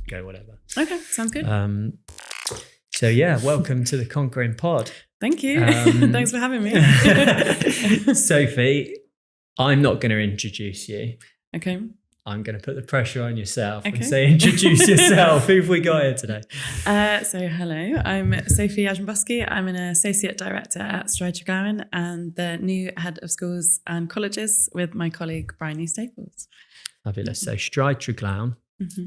go whatever. Okay, sounds good. So yeah, welcome to the Conquering Pod. Thank you. Thanks for having me. Sophie, I'm not going to introduce you. Okay. I'm going to put the pressure on yourself and Okay. say, introduce yourself. Who have we got here today? So hello, I'm Sophie Jarzebowski. I'm an Associate Director at Stride Treglown and the new Head of Schools and Colleges with my colleague, Bryony Staples. Fabulous. So Stride Treglown. Mm-hmm.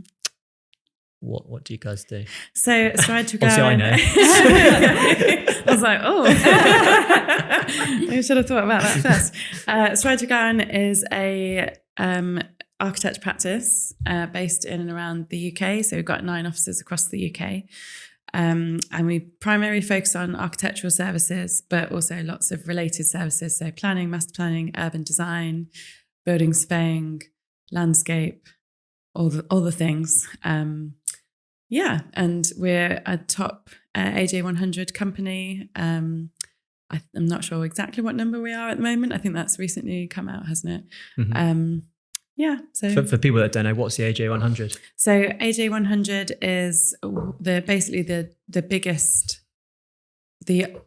What do you guys do? So Stride Treglown. Obviously I know. I was like, oh, I should have thought about that first. Stride Treglown is a architecture practice based in and around the UK. So we've got 9 offices across the UK. And we primarily focus on architectural services, but also lots of related services. So planning, master planning, urban design, building surveying, landscape, all the things. And we're a top AJ 100 company. I'm not sure exactly what number we are at the moment. I think that's recently come out, hasn't it? Mm-hmm. So for people that don't know, what's the AJ 100? So AJ 100 is the biggest, the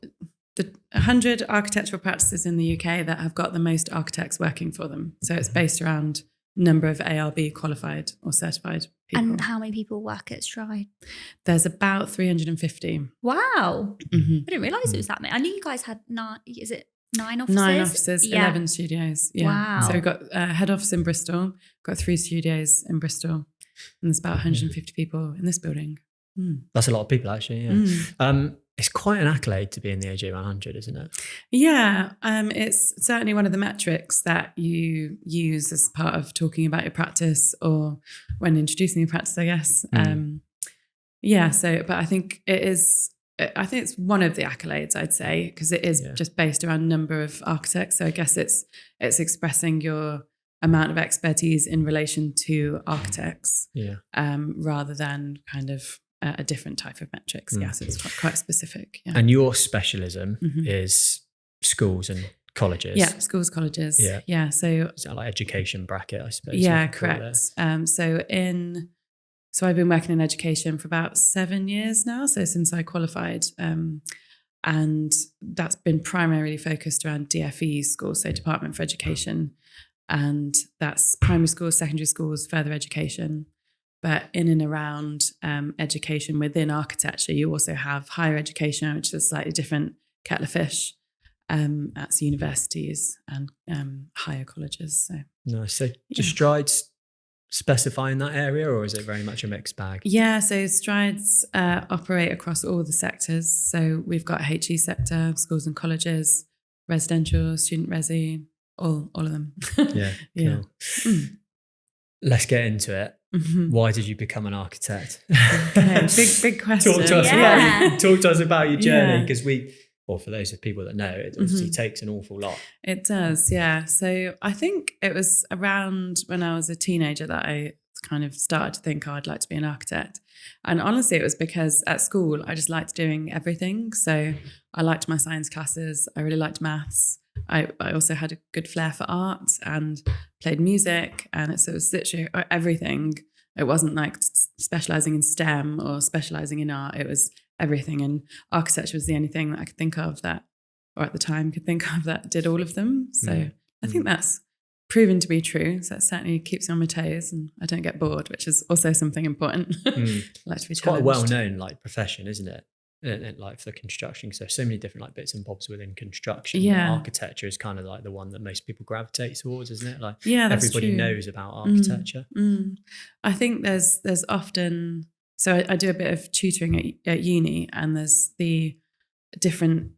100 architectural practices in the UK that have got the most architects working for them. So it's based around number of ARB qualified or certified people. And how many people work at Stride? There's about 350. Wow. Mm-hmm. I didn't realise it was that many. I knew you guys had 9 offices? 9 offices, 11 studios. Yeah. Wow. So we've got a head office in Bristol, got 3 studios in Bristol, and there's about 150 people in this building. That's a lot of people, actually. Yeah. It's quite an accolade to be in the AJ 100, isn't it? Yeah. It's certainly one of the metrics that you use as part of talking about your practice or when introducing your practice, I guess. But I think it's one of the accolades, I'd say, because it is just based around number of architects. So I guess it's expressing your amount of expertise in relation to architects, rather than kind of a different type of metrics. Yes, it's quite specific. Yeah. And your specialism is schools and colleges. Yeah, schools, colleges. Yeah. So is that like education bracket, I suppose? Yeah, correct. So I've been working in education for about 7 years now. So since I qualified, and that's been primarily focused around DFE schools, so Department for Education, and that's primary schools, secondary schools, further education. But in and around education within architecture, you also have higher education, which is a slightly different kettle of fish. That's universities and higher colleges. So nice. So do Strides specify in that area, or is it very much a mixed bag? Yeah, so Strides operate across all the sectors. So we've got HE sector, schools and colleges, residential, student resi, all of them. Yeah, cool. Let's get into it. Mm-hmm. Why did you become an architect? Okay, big question. Talk to us about your journey, because for those of people that know, it obviously takes an awful lot. It does, yeah. So I think it was around when I was a teenager that I kind of started to think, I'd like to be an architect. And honestly, it was because at school, I just liked doing everything. So I liked my science classes. I really liked maths. I also had a good flair for art and played music, and it was literally everything. It wasn't like specialising in STEM or specialising in art. It was everything, and architecture was the only thing that I could think of that, or at the time could think of, that did all of them. So I think that's proven to be true. So that certainly keeps me on my toes, and I don't get bored, which is also something important. I like to be it's challenged. quite a well-known profession, isn't it? And for construction, so many different bits and bobs within construction. Yeah, architecture is kind of like the one that most people gravitate towards, isn't it? Like, that's everybody true. knows about architecture. I think there's often, so I do a bit of tutoring at uni, and there's the different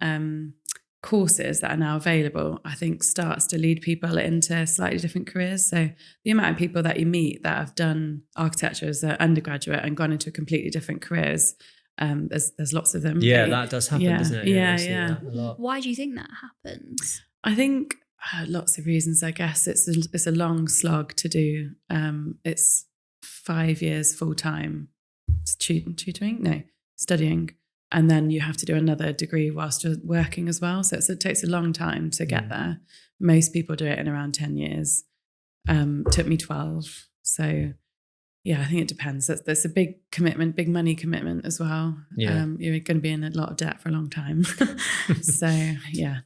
courses that are now available, I think starts to lead people into slightly different careers. So the amount of people that you meet that have done architecture as an undergraduate and gone into completely different careers, there's lots of them. Yeah, that does happen, doesn't it? Yeah. Why do you think that happens? I think lots of reasons, I guess. It's a long slog to do. It's 5 years full-time studying. And then you have to do another degree whilst you're working as well. So it takes a long time to get there. Most people do it in around 10 years. Took me 12. So I think it depends. That's a big commitment, big money commitment as well. Yeah. You're going to be in a lot of debt for a long time. So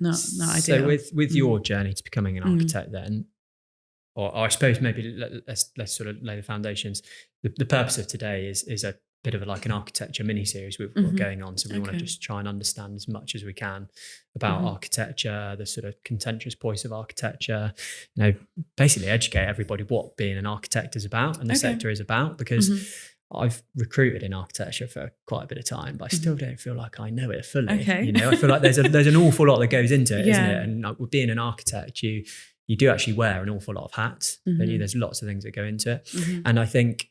not So ideal. with your journey to becoming an architect then, or I suppose maybe let's sort of lay the foundations. The purpose of today is a bit of like an architecture mini series we've got going on. So we want to just try and understand as much as we can about architecture, the sort of contentious points of architecture, basically educate everybody what being an architect is about and the sector is about, because I've recruited in architecture for quite a bit of time, but I still don't feel like I know it fully. I feel like there's an awful lot that goes into it, isn't it? And with being an architect, you do actually wear an awful lot of hats. Don't you? There's lots of things that go into it. And I think,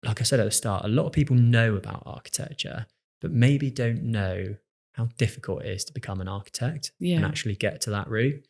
like I said at the start, a lot of people know about architecture, but maybe don't know how difficult it is to become an architect and actually get to that route.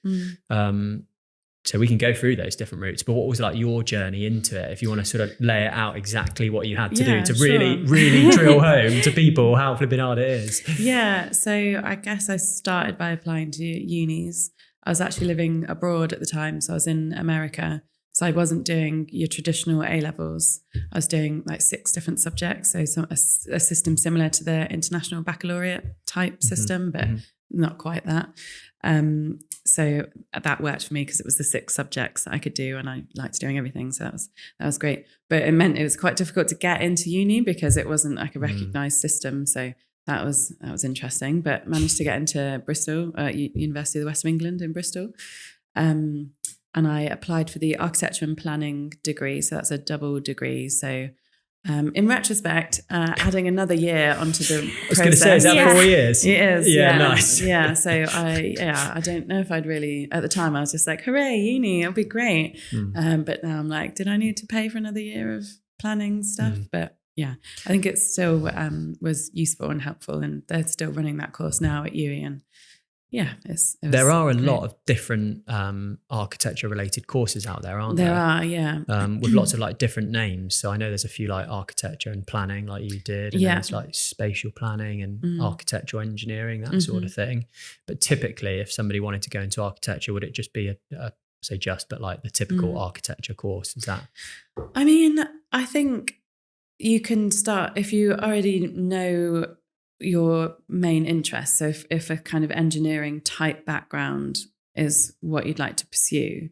So we can go through those different routes, but what was like your journey into it? If you want to sort of lay it out exactly what you had to do to really drill home to people how flipping hard it is. Yeah. So I guess I started by applying to unis. I was actually living abroad at the time. So I was in America. So I wasn't doing your traditional A-levels. I was doing like 6 different subjects. So a system similar to the international baccalaureate type system, but not quite that. So that worked for me because it was the 6 subjects that I could do and I liked doing everything. So that was great. But it meant it was quite difficult to get into uni because it wasn't like a recognised system. So that was interesting, but managed to get into Bristol, University of the West of England in Bristol. And I applied for the architecture and planning degree. So that's a double degree. So in retrospect, adding another year onto the process. I was going to say, is that 4 years? It is. Yeah, nice. Yeah. So I don't know if I'd really, at the time I was just like, hooray, uni, it'll be great. But now I'm like, did I need to pay for another year of planning stuff? But yeah, I think it still was useful and helpful. And they're still running that course now at UE. And yeah, there are a lot of different architecture related courses out there, aren't there? There are, yeah. With lots of like different names. So I know there's a few like architecture and planning, like you did, and there's like spatial planning and architectural engineering, that sort of thing. But typically, if somebody wanted to go into architecture, would it just be but like the typical architecture course? Is that? I mean, I think you can start if you already know your main interest. So if a kind of engineering type background is what you'd like to pursue,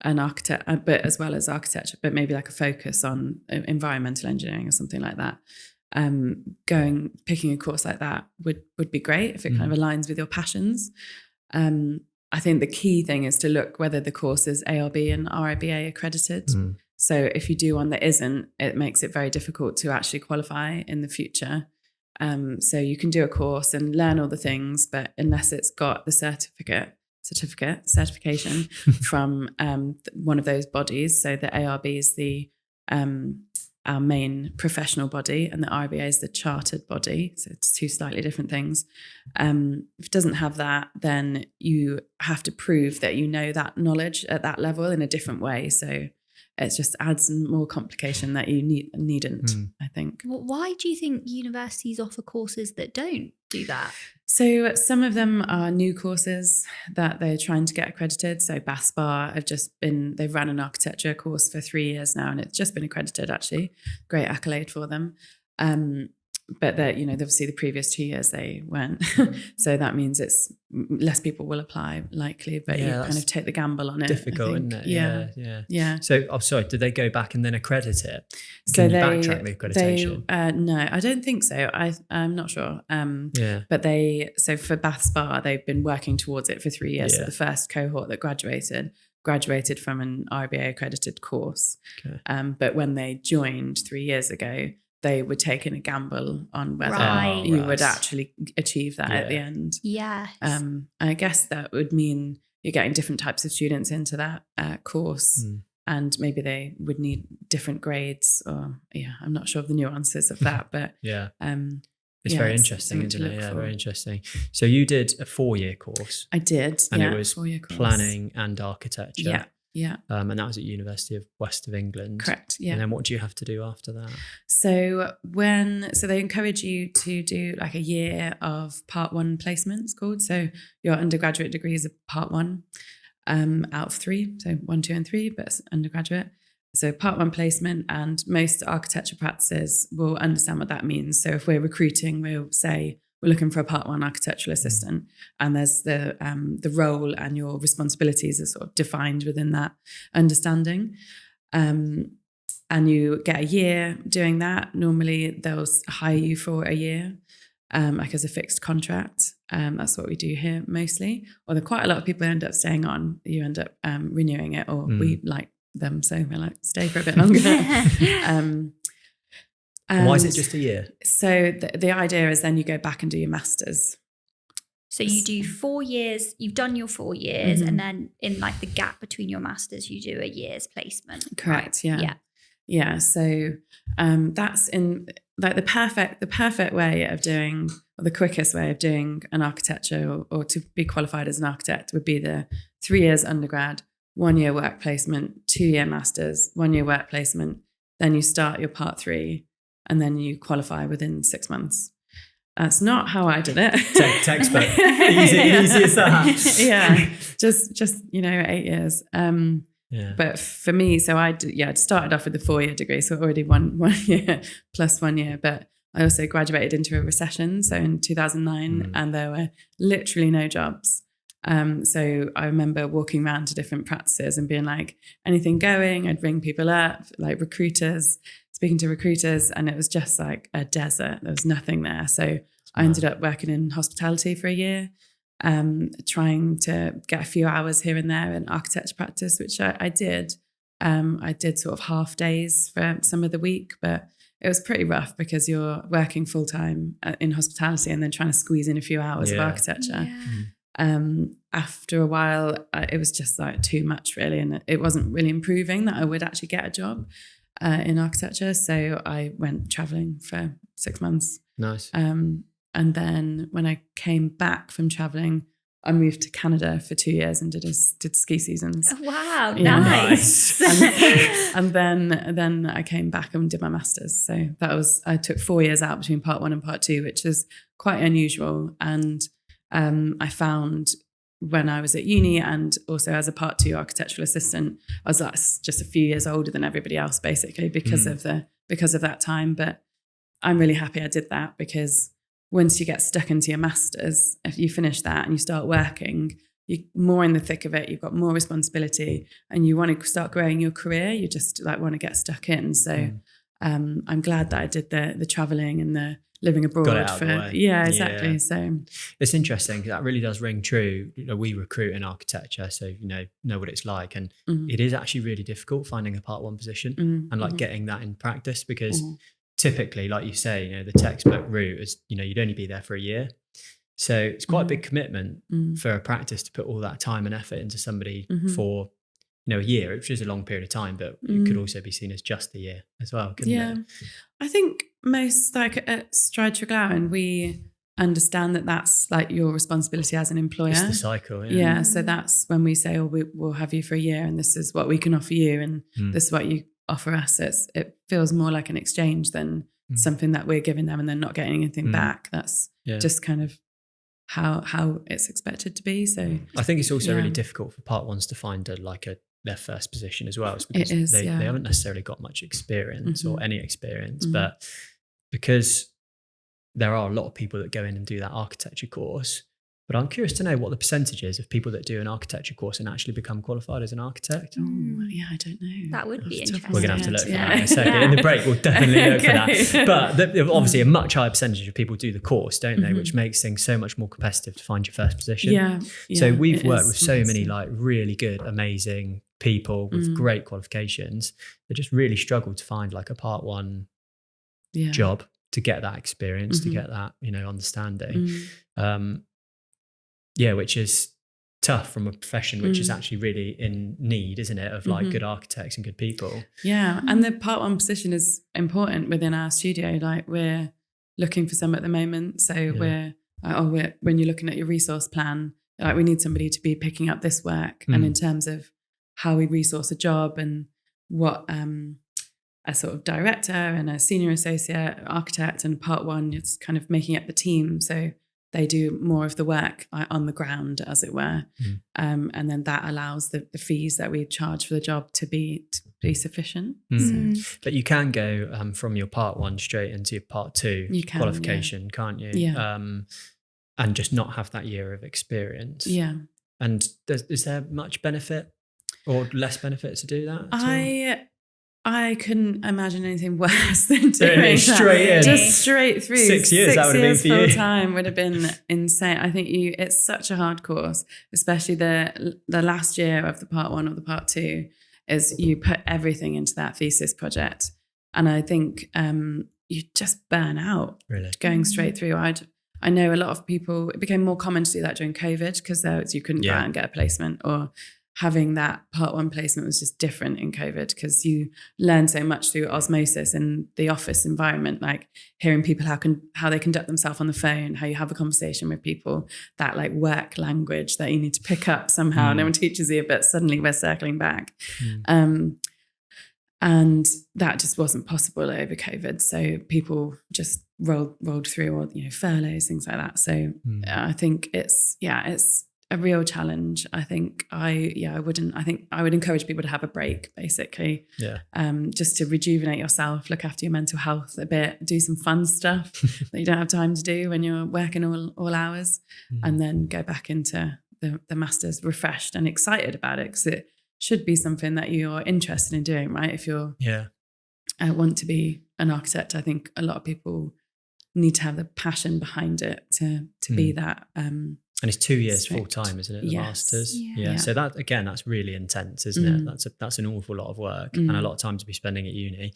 an architect, but as well as architecture, but maybe like a focus on environmental engineering or something like that, picking a course like that would be great if it kind of aligns with your passions. I think the key thing is to look whether the course is ARB and RIBA accredited. So if you do one that isn't, it makes it very difficult to actually qualify in the future. So you can do a course and learn all the things, but unless it's got the certification from one of those bodies, so the ARB is our main professional body and the RBA is the chartered body, so it's 2 slightly different things. If it doesn't have that, then you have to prove that you know that knowledge at that level in a different way. So it just adds more complication that you needn't, I think. Why do you think universities offer courses that don't do that? So some of them are new courses that they're trying to get accredited. So BASPAR they've run an architecture course for 3 years now and it's just been accredited actually. Great accolade for them. But obviously the previous 2 years they weren't. So that means it's less people will apply likely, but you kind of take the gamble on it. Difficult, isn't it? Yeah. So, sorry, did they go back and then accredit it? Can you backtrack the accreditation? No, I don't think so. I'm not sure. But so for BASPAR, they've been working towards it for 3 years. So the first cohort that graduated from an RBA accredited course. Okay. But when they joined 3 years ago, they were taking a gamble on whether you would actually achieve that at the end. Yes. I guess that would mean you're getting different types of students into that course and maybe they would need different grades or, I'm not sure of the nuances of that, but it's very interesting, isn't it? Yeah, very interesting. So you did a 4-year course. I did, and it was 4-year course. Planning and architecture. Yeah. And that was at University of West of England. Correct. Yeah. And then what do you have to do after that? So they encourage you to do like a year of part 1 placements called. So your undergraduate degree is a part 1 out of 3. So 1, 2 and 3, but it's undergraduate. So part one placement, and most architecture practices will understand what that means. So if we're recruiting, we'll say we're looking for a part one architectural assistant, and there's the role and your responsibilities are sort of defined within that understanding. And you get a year doing that. Normally they'll hire you for a year, like as a fixed contract. That's what we do here mostly. Although quite a lot of people end up staying on. You end up renewing it, or we like them, so we're like, stay for a bit longer. Why is it just a year? So the idea is then you go back and do your masters. So you do 4 years, you've done your 4 years, and then in like the gap between your masters, you do a year's placement. Correct. Right? Yeah. So that's in like the perfect way of doing, or the quickest way of doing an architecture, or to be qualified as an architect, would be the 3 years undergrad, 1 year work placement, 2 year masters, 1 year work placement. Then you start your part 3, and then you qualify within 6 months. That's not how I did it. Textbook. Easy as that. Yeah. Just 8 years. But for me, so I started off with the 4-year degree, so already one year plus 1 year. But I also graduated into a recession, so in 2009, and there were literally no jobs. So I remember walking around to different practices and being like, anything going? I'd ring people up, like speaking to recruiters, and it was just like a desert. There was nothing there. So I ended up working in hospitality for a year, trying to get a few hours here and there in architecture practice, which I did. I did sort of half days for some of the week, but it was pretty rough because you're working full time in hospitality and then trying to squeeze in a few hours of architecture. After a while, it was just like too much really, and it wasn't really improving that I would actually get a job in architecture. So I went traveling for 6 months. Nice. And then when I came back from traveling, I moved to Canada for 2 years and did ski seasons. Oh, wow, Yeah. nice. and then I came back and did my masters. So I took 4 years out between part 1 and part 2, which is quite unusual. And I found when I was at uni, and also as a part 2 architectural assistant, I was like just a few years older than everybody else, basically because of that time. But I'm really happy I did that, because once you get stuck into your masters, if you finish that and you start working, you're more in the thick of it. You've got more responsibility, and you want to start growing your career. You just like want to get stuck in. So I'm glad that I did the traveling and the living abroad. Got it out of the way. Yeah, exactly. Yeah. So it's interesting because that really does ring true. We recruit in architecture, so know what it's like, and it is actually really difficult finding a part 1 position and like getting that in practice, because typically, like you say, the textbook route is you'd only be there for a year, so it's quite a big commitment for a practice to put all that time and effort into somebody for a year, which is a long period of time, but it could also be seen as just a year as well, couldn't it? I think most, like at Stride Treglown, we understand that that's like your responsibility as an employer. It's the cycle. Yeah. So that's when we say, we'll have you for a year, and this is what we can offer you, and this is what you offer us. It feels more like an exchange than something that we're giving them and then not getting anything back. That's just kind of how it's expected to be. So I think it's also really difficult for part 1s to find their first position as well. It's because they haven't necessarily got much experience or any experience, but because there are a lot of people that go in and do that architecture course. But I'm curious to know what the percentage is of people that do an architecture course and actually become qualified as an architect. Oh, yeah, I don't know. That would be interesting. We're going to have to look for that in a second. In the break, we'll definitely look for that. But obviously a much higher percentage of people do the course, don't they? Which makes things so much more competitive to find your first position. Yeah. So we've worked with so many like really good, amazing people with great qualifications that just really struggle to find like a part 1 job to get that experience, to get that, understanding. Which is tough from a profession which is actually really in need, isn't it, of like good architects and good people. Yeah, and the part 1 position is important within our studio. Like we're looking for some at the moment, so we're when you're looking at your resource plan, like we need somebody to be picking up this work, and in terms of how we resource a job and what a sort of director and a senior associate architect and part 1, it's kind of making up the team. So they do more of the work on the ground, as it were. And then that allows the fees that we charge for the job to be sufficient. But you can go from your part 1 straight into your part 2 qualification, can't you? Yeah. And just not have that year of experience. Yeah. And is there much benefit or less benefit to do that? I couldn't imagine anything worse than doing that. Just straight through. 6 years, that would have been for you. Full time would have been insane. I think it's such a hard course, especially the last year of the part 1 or the part 2, is you put everything into that thesis project. And I think you just burn out going straight through. I know a lot of people, it became more common to do that during COVID because you couldn't go out and get a placement, or having that part 1 placement was just different in COVID because you learn so much through osmosis in the office environment, like hearing people how they conduct themselves on the phone, how you have a conversation with people, that like work language that you need to pick up somehow. No one teaches you, but suddenly we're circling back. And that just wasn't possible over COVID. So people just rolled through, or furloughs, things like that. So I think it's a real challenge. I think I would encourage people to have a break, basically. Just to rejuvenate yourself, look after your mental health a bit, do some fun stuff that you don't have time to do when you're working all hours, and then go back into the masters refreshed and excited about it, because it should be something that you're interested in doing, right? If you're want to be an architect, I think a lot of people need to have the passion behind it to be that. And it's 2 years full time, isn't it? The masters. Yeah. So that's really intense, isn't it? That's an awful lot of work and a lot of time to be spending at uni.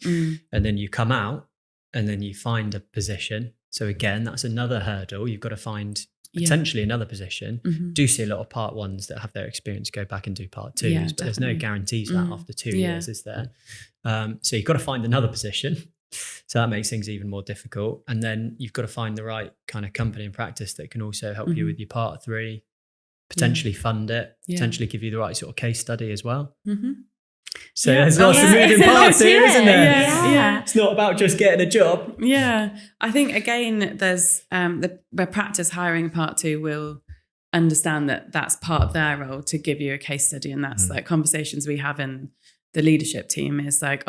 And then you come out and then you find a position. So again, that's another hurdle. You've got to find potentially another position. Do see a lot of part 1s that have their experience go back and do part 2s, but there's no guarantees that after 2 years, is there? So you've got to find another position. So that makes things even more difficult. And then you've got to find the right kind of company and practice that can also help you with your part 3, potentially fund it, potentially give you the right sort of case study as well. So there's lots of moving parts here, isn't there? Yeah. It's not about just getting a job. Yeah. I think, again, there's the practice hiring part 2 will understand that that's part of their role to give you a case study. And that's like conversations we have in the leadership team is like,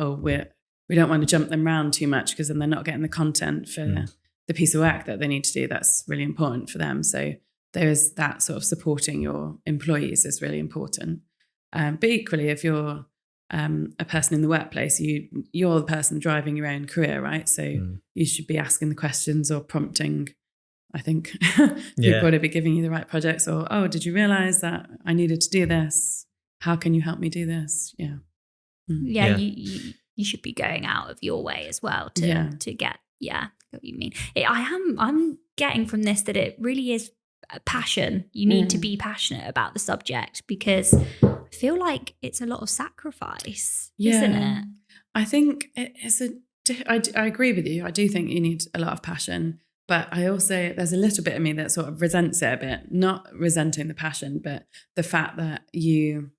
we don't want to jump them around too much because then they're not getting the content for the piece of work that they need to do. That's really important for them. So there is that sort of supporting your employees is really important. But equally, if you're a person in the workplace, you're the person driving your own career, right? So you should be asking the questions or prompting, I think, people to be giving you the right projects, or, did you realize that I needed to do this? How can you help me do this? You should be going out of your way as well to get what you mean. I'm getting from this that it really is a passion. You need to be passionate about the subject, because I feel like it's a lot of sacrifice, isn't it? I think it's I agree with you. I do think you need a lot of passion, but I also, there's a little bit of me that sort of resents it a bit, not resenting the passion, but the fact that you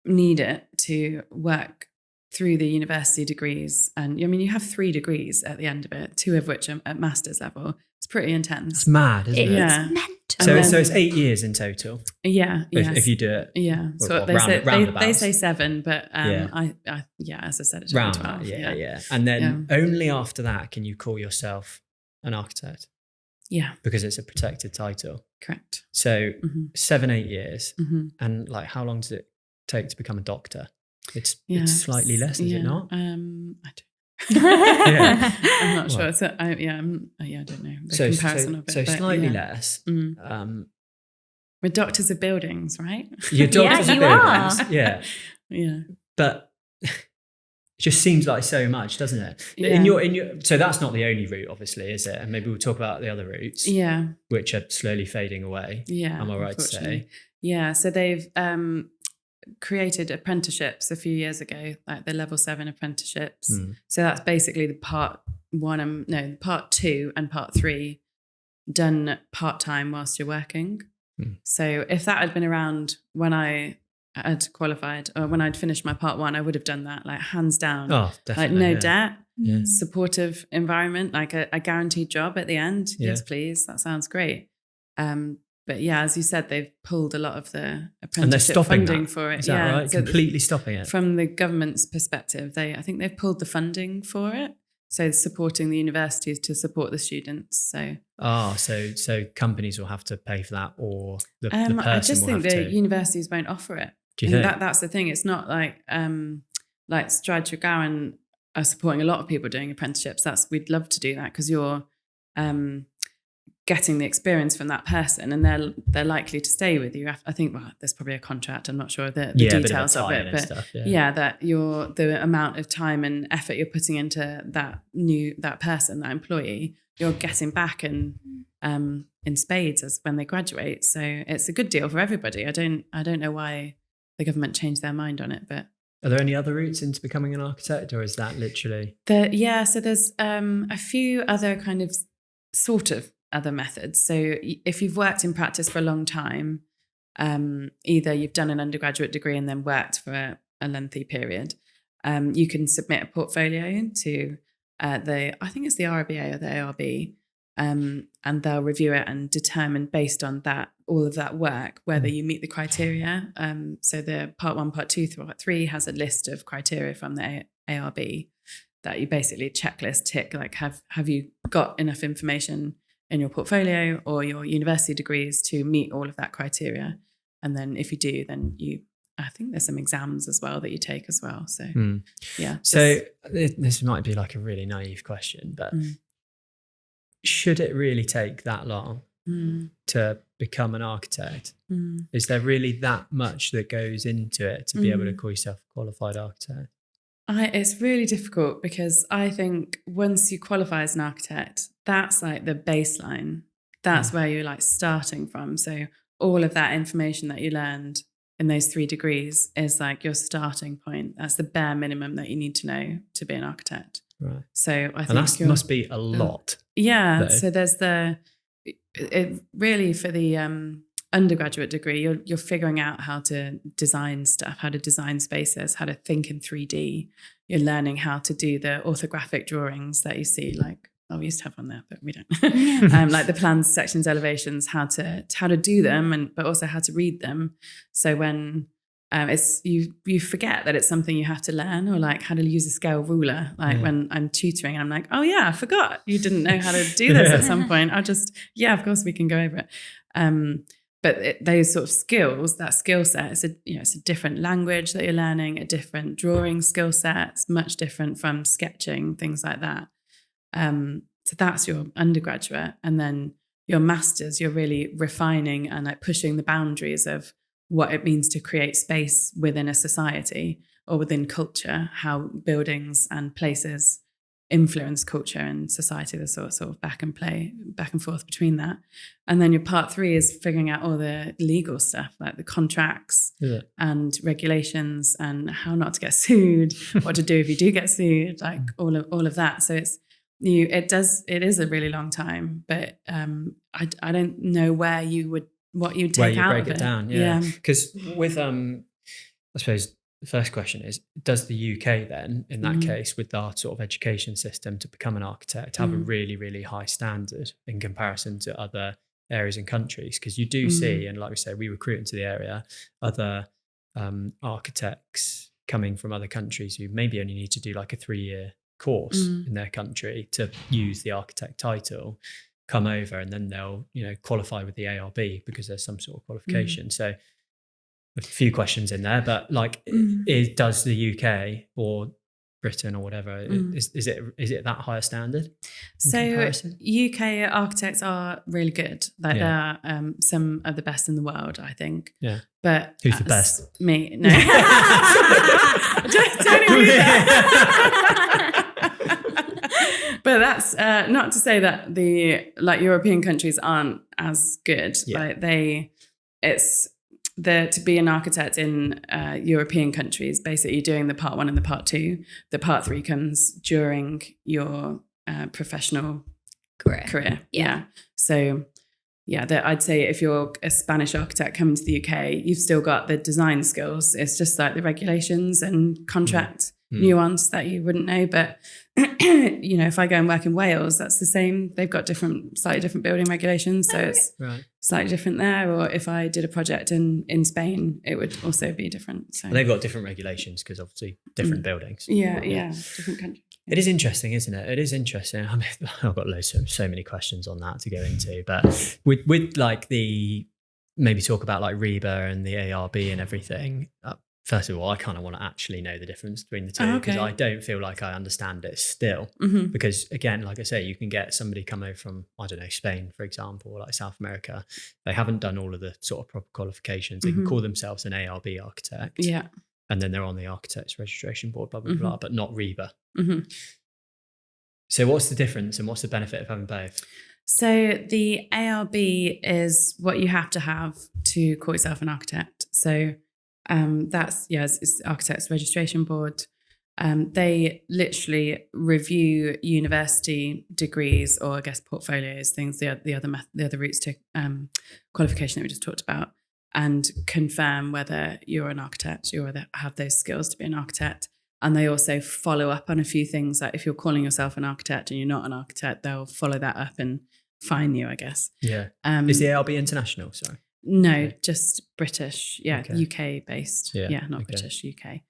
need it to work through the university degrees. And you have 3 degrees at the end of it, 2 of which are at master's level. It's pretty intense. It's mad, isn't it? Yeah. It's mental. So it's 8 years in total. Yeah. If you do it. Yeah. So they say 7, but I as I said, it's round 12. Yeah. And then only after that can you call yourself an architect. Yeah. Because it's a protected title. Correct. So 7-8 years. And like, how long does it take to become a doctor? It's slightly less, is it not? I don't. I'm not sure. So I don't know the comparison of it. So slightly less. We're doctors of buildings, right? You're doctors of buildings. Yeah. But it just seems like so much, doesn't it? Yeah. In your so that's not the only route, obviously, is it? And maybe we'll talk about the other routes. Yeah. Which are slowly fading away. Yeah. Am I right to say? Yeah. So they've created apprenticeships a few years ago, like the level 7 apprenticeships. So that's basically the part 2 and part 3 done part-time whilst you're working. So if that had been around when I had qualified or when I'd finished my part 1, I would have done that, like hands down. Oh, definitely. Like no debt, supportive environment, like a guaranteed job at the end. Yeah. Yes, please. That sounds great. But yeah, as you said, they've pulled a lot of the apprenticeship and they're stopping funding that. for it. Is that right? So completely stopping it. From the government's perspective, I think they've pulled the funding for it. So supporting the universities to support the students. So so companies will have to pay for that, or the person I just will think have the to. universities won't offer it. Do you think? That's the thing. It's not like Stride Treglown are supporting a lot of people doing apprenticeships. We'd love to do that because you're getting the experience from that person, and they're likely to stay with you. I think there's probably a contract. I'm not sure the details of it, but stuff, that the amount of time and effort you're putting into that person, that employee, you're getting back in spades as when they graduate. So it's a good deal for everybody. I don't know why the government changed their mind on it, but. Are there any other routes into becoming an architect, or is that literally? So there's a few other kind of sort of other methods. So if you've worked in practice for a long time, either you've done an undergraduate degree and then worked for a lengthy period, you can submit a portfolio to I think it's the RBA or the ARB, and they'll review it and determine based on that, all of that work, whether you meet the criteria. So the part 1, part 2, part 3 has a list of criteria from the ARB that you basically checklist tick, like have you got enough information in your portfolio or your university degrees to meet all of that criteria. And then if you do, then I think there's some exams as well that you take as well. So, yeah. So this might be like a really naive question, but should it really take that long to become an architect? Is there really that much that goes into it to be able to call yourself a qualified architect? It's really difficult because I think once you qualify as an architect, that's like the baseline. That's where you're like starting from. So all of that information that you learned in those 3 degrees is like your starting point. That's the bare minimum that you need to know to be an architect. Right. So I think that must be a lot. Yeah. Though. So there's really for the undergraduate degree, you're figuring out how to design stuff, how to design spaces, how to think in 3D. You're learning how to do the orthographic drawings that you see, like we used to have one there, but we don't. Like the plans, sections, elevations, how to do them, but also how to read them. So when it's you forget that it's something you have to learn, or like how to use a scale ruler. Like when I'm tutoring, and I'm like, oh yeah, I forgot you didn't know how to do this at some point. I'll just of course we can go over it. But those sort of skills, that skill set, it's a different language that you're learning, a different drawing skill set. It's much different from sketching, things like that. So that's your undergraduate. And then your master's, you're really refining and like pushing the boundaries of what it means to create space within a society or within culture, how buildings and places influence culture and society, the sort of back and forth between that. And then your part 3 is figuring out all the legal stuff, like the contracts and regulations and how not to get sued, what to do if you do get sued, like all of that. So it is a really long time, but I don't know what you'd take out of it. Break it down, yeah. Because with I suppose the first question is, does the UK then, in that case, with our sort of education system to become an architect, have a really, really high standard in comparison to other areas and countries? Because you do see, and like we say, we recruit into the area, other architects coming from other countries who maybe only need to do like a 3-year course in their country to use the architect title, come over, and then they'll qualify with the ARB because there's some sort of qualification. So a few questions in there, but like, does the UK or Britain or whatever, is it that higher standard? So UK architects are really good. Like they're some of the best in the world, I think. Yeah. But who's the best? Me. No. don't agree with that. But that's not to say that the European countries aren't as good. Yeah. Like to be an architect in European countries, basically doing the part 1 and the part 2. The part 3 comes during your professional career. Yeah. So I'd say if you're a Spanish architect coming to the UK, you've still got the design skills. It's just like the regulations and contract nuance that you wouldn't know. But, if I go and work in Wales, that's the same. They've got slightly different building regulations. So it's slightly different there. Or if I did a project in Spain, it would also be different. So they've got different regulations because obviously different buildings. Yeah, different countries. It is interesting, isn't it? It is interesting. I mean, I've got so many questions on that to go into, but with like maybe talk about like REBA and the ARB and everything. First of all, I kind of want to actually know the difference between the two because I don't feel like I understand it still. Because again, like I say, you can get somebody come over from, I don't know, Spain, for example, or like South America. They haven't done all of the sort of proper qualifications. They can call themselves an ARB architect. Yeah. And then they're on the Architects Registration Board, blah, blah, blah, but not REBA. So what's the difference and what's the benefit of having both? So the ARB is what you have to have to call yourself an architect. So it's Architects Registration Board. They literally review university degrees or I guess portfolios, things, the other routes to qualification that we just talked about, and confirm whether you're an architect, you have those skills to be an architect. And they also follow up on a few things, like if you're calling yourself an architect and you're not an architect, they'll follow that up and fine you, I guess. Yeah. Is the ARB international? Sorry. No, just British. Yeah, UK based. Yeah, not British, UK.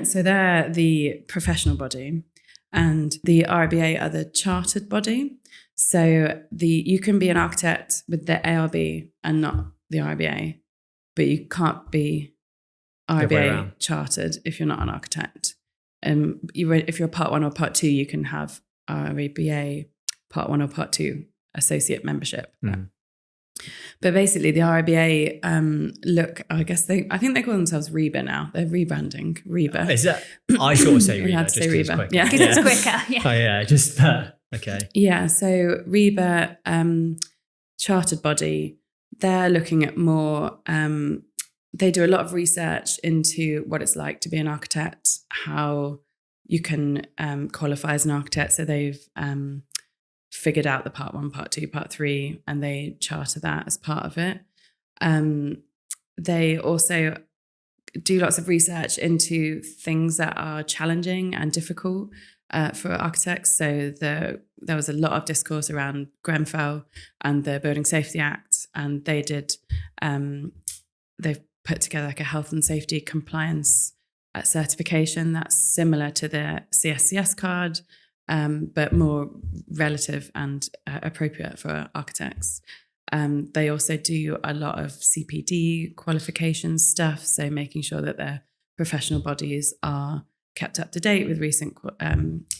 So they're the professional body, and the RBA are the chartered body. So you can be an architect with the ARB and not the RBA, but you can't be RBA chartered if you're not an architect. If you're part 1 or part 2, you can have RBA part 1 or part 2 associate membership. But basically the RBA I think they call themselves REBA now. They're rebranding REBA. Is that I sort of say REBA just because it's quicker. Yeah, because it's quicker. Yeah. Oh yeah, just okay. Yeah, so REBA chartered body, they're looking at more they do a lot of research into what it's like to be an architect, how you can qualify as an architect. So they've figured out the part 1, part 2, part 3, and they charter that as part of it. They also do lots of research into things that are challenging and difficult for architects. So there was a lot of discourse around Grenfell and the Building Safety Act, and they've put together like a health and safety compliance certification that's similar to the CSCS card, but more relative and appropriate for architects. They also do a lot of CPD qualification stuff, so making sure that their professional bodies are kept up to date with recent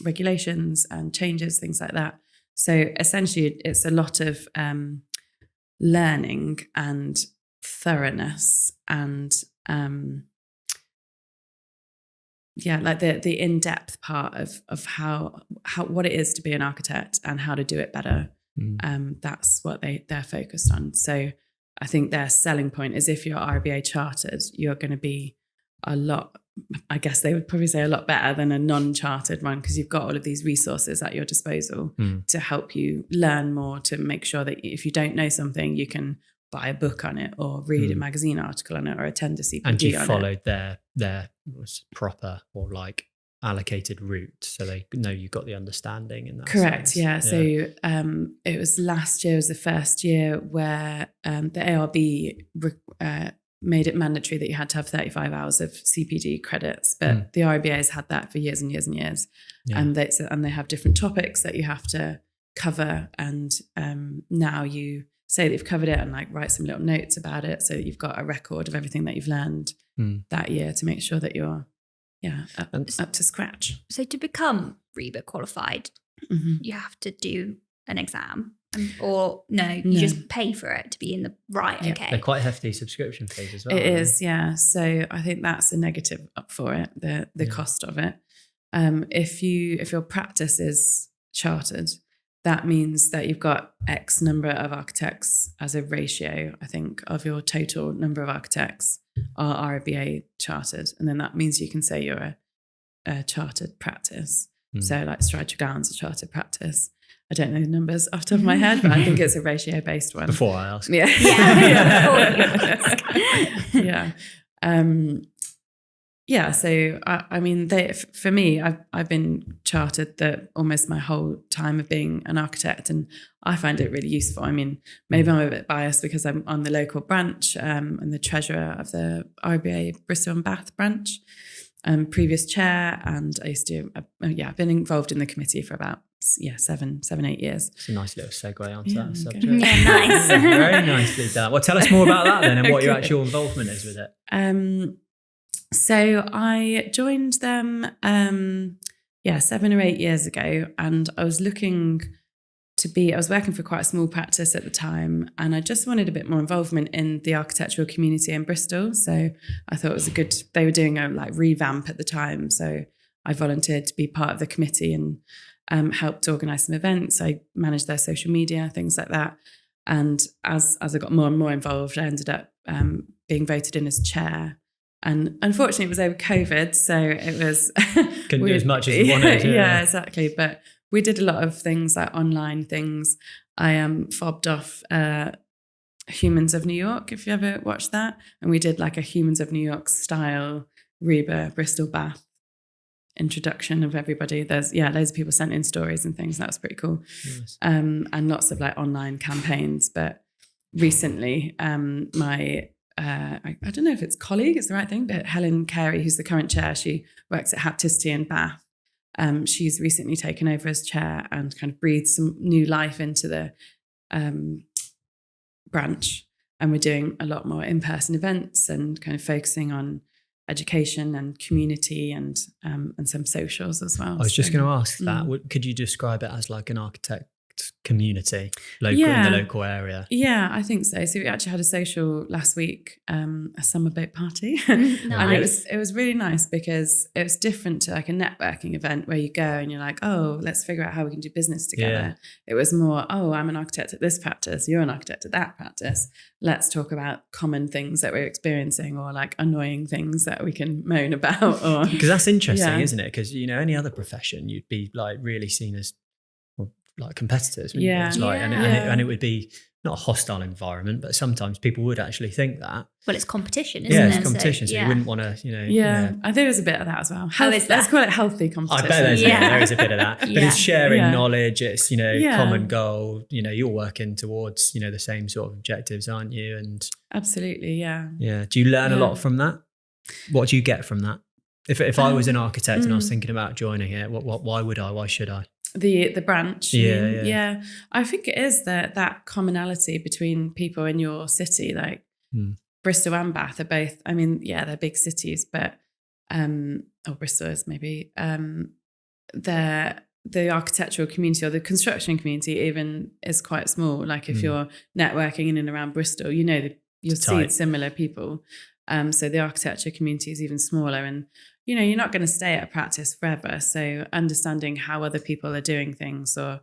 regulations and changes, things like that. So essentially, it's a lot of learning and thoroughness and like the in-depth part of how what it is to be an architect and how to do it better. That's what they're focused on. So I think their selling point is if you're RBA chartered, you're going to be a lot, I guess they would probably say a lot better than a non-chartered one, because you've got all of these resources at your disposal to help you learn more, to make sure that if you don't know something, you can buy a book on it or read a magazine article on it or attend a CPD on it. And you followed their proper or like allocated route, so they know you've got the understanding in that. Correct. sense. Yeah. So it was last year was the first year where the ARB made it mandatory that you had to have 35 hours of CPD credits, but the RBA has had that for years and years and years, and they have different topics that you have to cover, and now you say that you've covered it and like write some little notes about it so that you've got a record of everything that you've learned that year to make sure that you're up to scratch. So to become REBA qualified, you have to do an exam, or no, you just pay for it to be in the right. Yeah. Okay, They're quite hefty subscription fees as well. It is, yeah. So I think that's a negative up for it, the cost of it. If your practice is chartered, that means that you've got X number of architects as a ratio, I think, of your total number of architects are RBA chartered. And then that means you can say you're a chartered practice. So like Stride Treglown is a chartered practice. I don't know the numbers off the top of my head, but I think it's a ratio-based one. Before I ask. Yeah. Yeah. Yeah. yeah, so I mean, for me, I've been chartered that almost my whole time of being an architect, and I find it really useful. I mean, maybe I'm a bit biased because I'm on the local branch and the treasurer of the RBA Bristol and Bath branch, previous chair, and I used to, I've been involved in the committee for about 7-8 years. It's a nice little segue onto that subject. Yeah, nice. Very nicely done. Well, tell us more about that then, and what your actual involvement is with it. So I joined them 7 or 8 years ago, and I was working for quite a small practice at the time, and I just wanted a bit more involvement in the architectural community in Bristol. So I thought it was they were doing a revamp at the time. So I volunteered to be part of the committee and helped organise some events. I managed their social media, things like that. And as I got more and more involved, I ended up being voted in as chair. And unfortunately, it was over COVID, so it was couldn't do as much as you wanted. Yeah, exactly. But we did a lot of things like online things. I fobbed off Humans of New York, if you ever watched that, and we did like a Humans of New York style Reba Bristol Bath introduction of everybody. There's loads of people sent in stories and things. That was pretty cool. Nice. And lots of online campaigns. But recently, my I don't know if it's colleague is the right thing, but Helen Carey, who's the current chair, she works at Hapticity in Bath. She's recently taken over as chair and kind of breathed some new life into the branch. And we're doing a lot more in-person events and kind of focusing on education and community and some socials as well. I was just going to ask that. Could you describe it as like an architect community in the local area? Yeah, I think so. So we actually had a social last week, a summer boat party. Nice. And it was really nice because it was different to like a networking event where you go and you're like, oh, let's figure out how we can do business together. Yeah. It was more, oh, I'm an architect at this practice, you're an architect at that practice. Let's talk about common things that we're experiencing or like annoying things that we can moan about. Because that's interesting, isn't it? Because, any other profession, you'd be like really seen as like competitors. And it would be not a hostile environment, but sometimes people would actually think that. Well, it's competition, isn't it? Yeah, it's competition. So you wouldn't want to, I think there's a bit of that as well. Let's call it healthy competition. I bet there is a bit of that. But it's sharing knowledge. It's, common goal. You're working towards, the same sort of objectives, aren't you? And absolutely, yeah. Yeah. Do you learn a lot from that? What do you get from that? If I was an architect and I was thinking about joining it, why would I? Why should I? The branch. Yeah. I think it is that commonality between people in your city, like Bristol and Bath are both, I mean, they're big cities, but Bristol is maybe the architectural community or the construction community even is quite small. Like if you're networking in and around Bristol, you'll see similar people. So the architecture community is even smaller, and you're not going to stay at a practice forever. So understanding how other people are doing things, or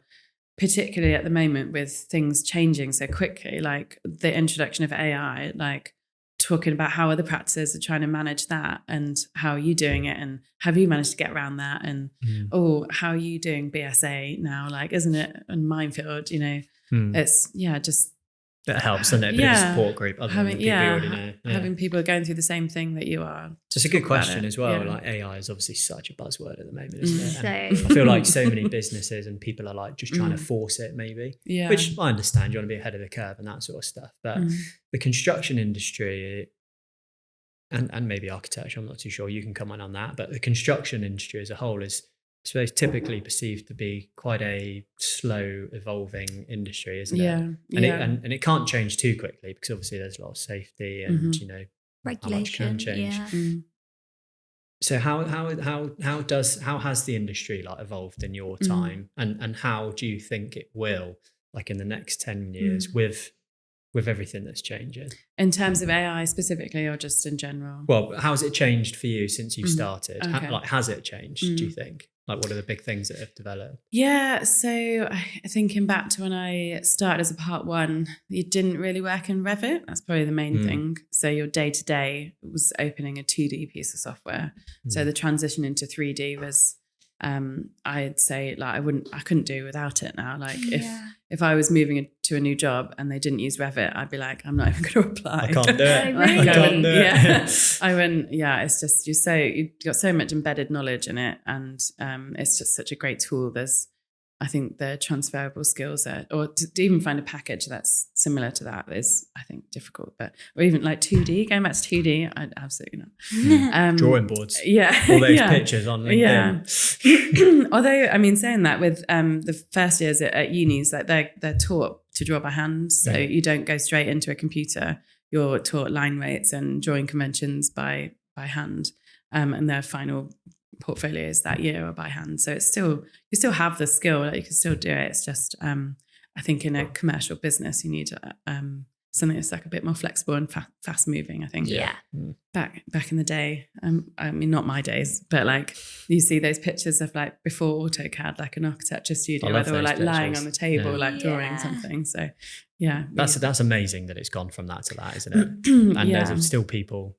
particularly at the moment with things changing so quickly, like the introduction of AI, like talking about how other practices are trying to manage that and how are you doing it and have you managed to get around that, and how are you doing BSA now? Like, isn't it a minefield? It's just. That helps, doesn't it? A bit of a support group other than the people you already know. Yeah. Having people going through the same thing that you are. It's a good question as well. Like AI is obviously such a buzzword at the moment, isn't it? I feel like so many businesses and people are like just trying to force it maybe, which I understand. You want to be ahead of the curve and that sort of stuff. But the construction industry and maybe architecture, I'm not too sure, you can comment on that. But the construction industry as a whole is, I suppose, typically perceived to be quite a slow evolving industry, isn't it? And it can't change too quickly because obviously there's a lot of safety and regulation. How much can change. So how has the industry like evolved in your time, and how do you think it will, like in the next 10 years with everything that's changing? In terms of AI specifically, or just in general? Well, how's it changed for you since you started? Okay. Has it changed, do you think? Like, what are the big things that have developed? Yeah, so thinking back to when I started as a part one, you didn't really work in Revit. That's probably the main thing. So your day-to-day was opening a 2D piece of software. So the transition into 3D was I'd say like I couldn't do without it now. Like if I was moving to a new job and they didn't use Revit, I'd be like, I'm not even going to apply. I can't do it. Really? I can't do it. Yeah. I went, yeah, it's just, you've got so much embedded knowledge in it, and it's just such a great tool. I think the transferable skills or to even find a package that's similar to that is, I think, difficult. Or even like 2D, going back to 2D, I'd absolutely not. Drawing boards. Yeah. All those pictures on LinkedIn. Yeah. Although, I mean, saying that, with the first years at unis, like they're taught to draw by hand. So you don't go straight into a computer. You're taught line weights and drawing conventions by hand. And their final portfolios that year are by hand. So it's still, you still have the skill, like you can still do it. It's just, I think in a commercial business, you need something that's like a bit more flexible and fast moving, I think. Yeah. Back in the day, I mean, not my days, but like you see those pictures of like before AutoCAD, like an architecture studio where they were like lying on the table, like drawing something. So yeah. That's amazing that it's gone from that to that, isn't it? And there's still people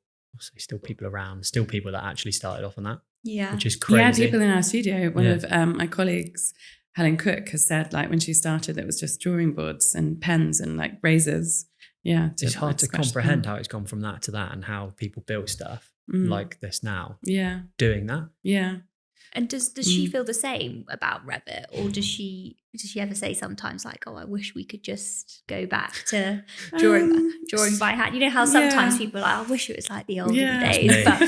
around, still people that actually started off on that. Yeah. Which is crazy. Yeah, people in our studio. One of my colleagues, Helen Cook, has said like when she started, it was just drawing boards and pens and like razors. Yeah. It's hard to comprehend how it's gone from that to that, and how people build stuff like this now. Yeah. Doing that. Yeah. And does she feel the same about Revit, or does she ever say sometimes like, oh, I wish we could just go back to drawing by hand? You know how sometimes people are like, I wish it was like the olden days, but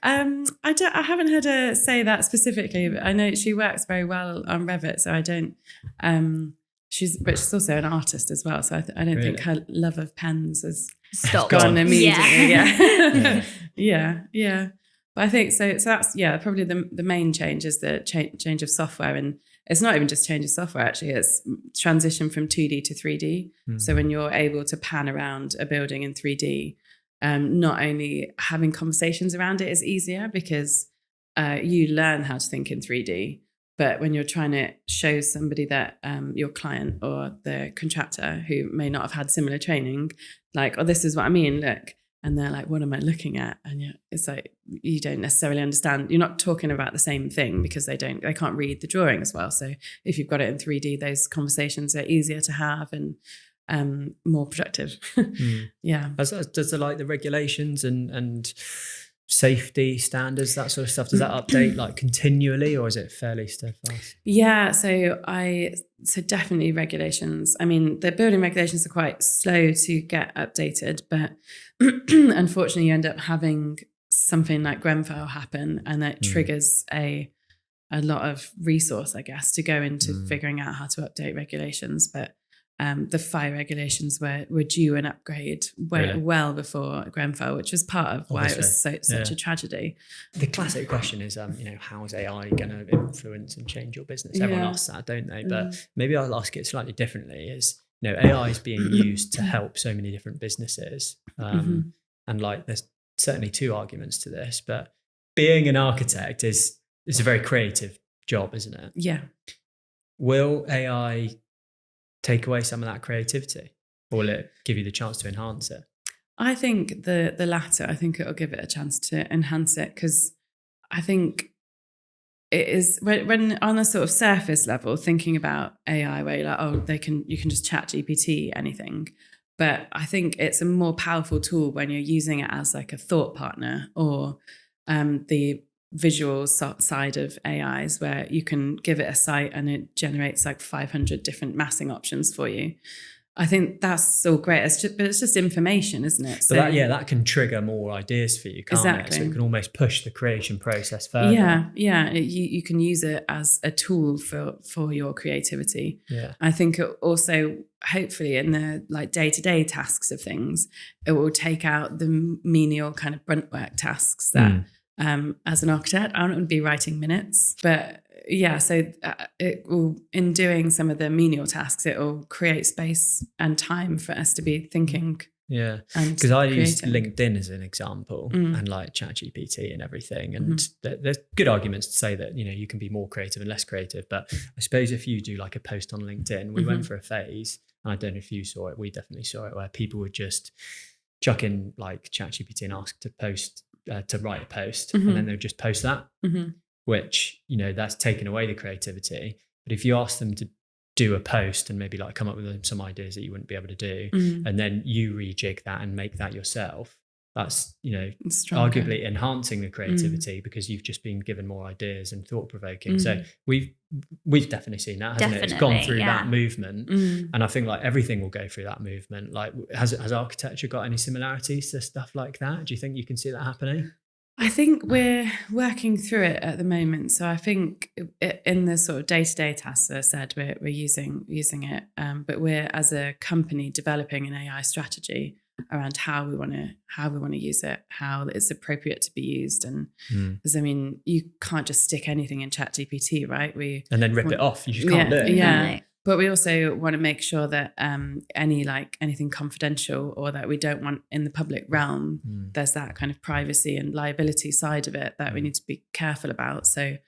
I haven't heard her say that specifically, but I know she works very well on Revit, so I don't. But she's also an artist as well, so I don't think her love of pens has gone immediately. Yeah. But I think so that's probably the main change is the change of software, and it's not even just change of software actually, it's transition from 2D to 3D. So when you're able to pan around a building in 3D, not only having conversations around it is easier because you learn how to think in 3D, but when you're trying to show somebody that your client or the contractor who may not have had similar training, like, oh, this is what I mean, look. And they're like, what am I looking at? And it's like, you don't necessarily understand. You're not talking about the same thing because they can't read the drawing as well. So if you've got it in 3D, those conversations are easier to have and more productive. Yeah. Does the regulations and safety standards, that sort of stuff, does that update like continually, or is it fairly steadfast? Yeah, so definitely regulations. I mean, the building regulations are quite slow to get updated, but unfortunately you end up having something like Grenfell happen, and that triggers a lot of resource, I guess, to go into figuring out how to update regulations. But the fire regulations were due an upgrade well before Grenfell, which was part of why it was such a tragedy. The classic question is, how is AI going to influence and change your business? Everyone asks that, don't they? But maybe I'll ask it slightly differently. Is AI is being used to help so many different businesses, and like there's certainly two arguments to this. But being an architect is a very creative job, isn't it? Yeah. Will AI take away some of that creativity, or will it give you the chance to enhance it? I think the latter. I think it'll give it a chance to enhance it, because I think it is when on a sort of surface level thinking about AI, where you're like, you can just chat GPT anything. But I think it's a more powerful tool when you're using it as like a thought partner, or the visual side of AIs, where you can give it a site and it generates like 500 different massing options for you. I think that's all great. But it's just information, isn't it? So that can trigger more ideas for you, can't it? So it can almost push the creation process further. Yeah. You can use it as a tool for your creativity. Yeah. I think it also, hopefully, in the like day-to-day tasks of things, it will take out the menial kind of brunt work tasks that as an architect, I don't want to be writing minutes, but so it will, in doing some of the menial tasks, it will create space and time for us to be thinking. Yeah, because I use LinkedIn as an example, and like ChatGPT and everything, and there's good arguments to say that you can be more creative and less creative. But I suppose if you do like a post on LinkedIn, we went for a phase, and I don't know if you saw it, we definitely saw it, where people would just chuck in like ChatGPT and ask to post. To write a post, and then they would just post that. which, you know, that's taken away the creativity. But if you ask them to do a post and maybe like come up with some ideas that you wouldn't be able to do, and then you rejig that and make that yourself, that's, you know, arguably enhancing the creativity because you've just been given more ideas and thought-provoking. So we've definitely seen that, hasn't it? It's gone through that movement, and I think like everything will go through that movement. Like, has architecture got any similarities to stuff like that? Do you think you can see that happening? I think we're working through it at the moment. So I think in the sort of day-to-day tasks, as I said, we're using it, but we're as a company developing an AI strategy around how we want to use it, how it's appropriate to be used, and because I mean, you can't just stick anything in ChatGPT, right? And then rip it off. You just can't do it. Yeah. But we also want to make sure that anything confidential or that we don't want in the public realm, there's that kind of privacy and liability side of it that we need to be careful about. So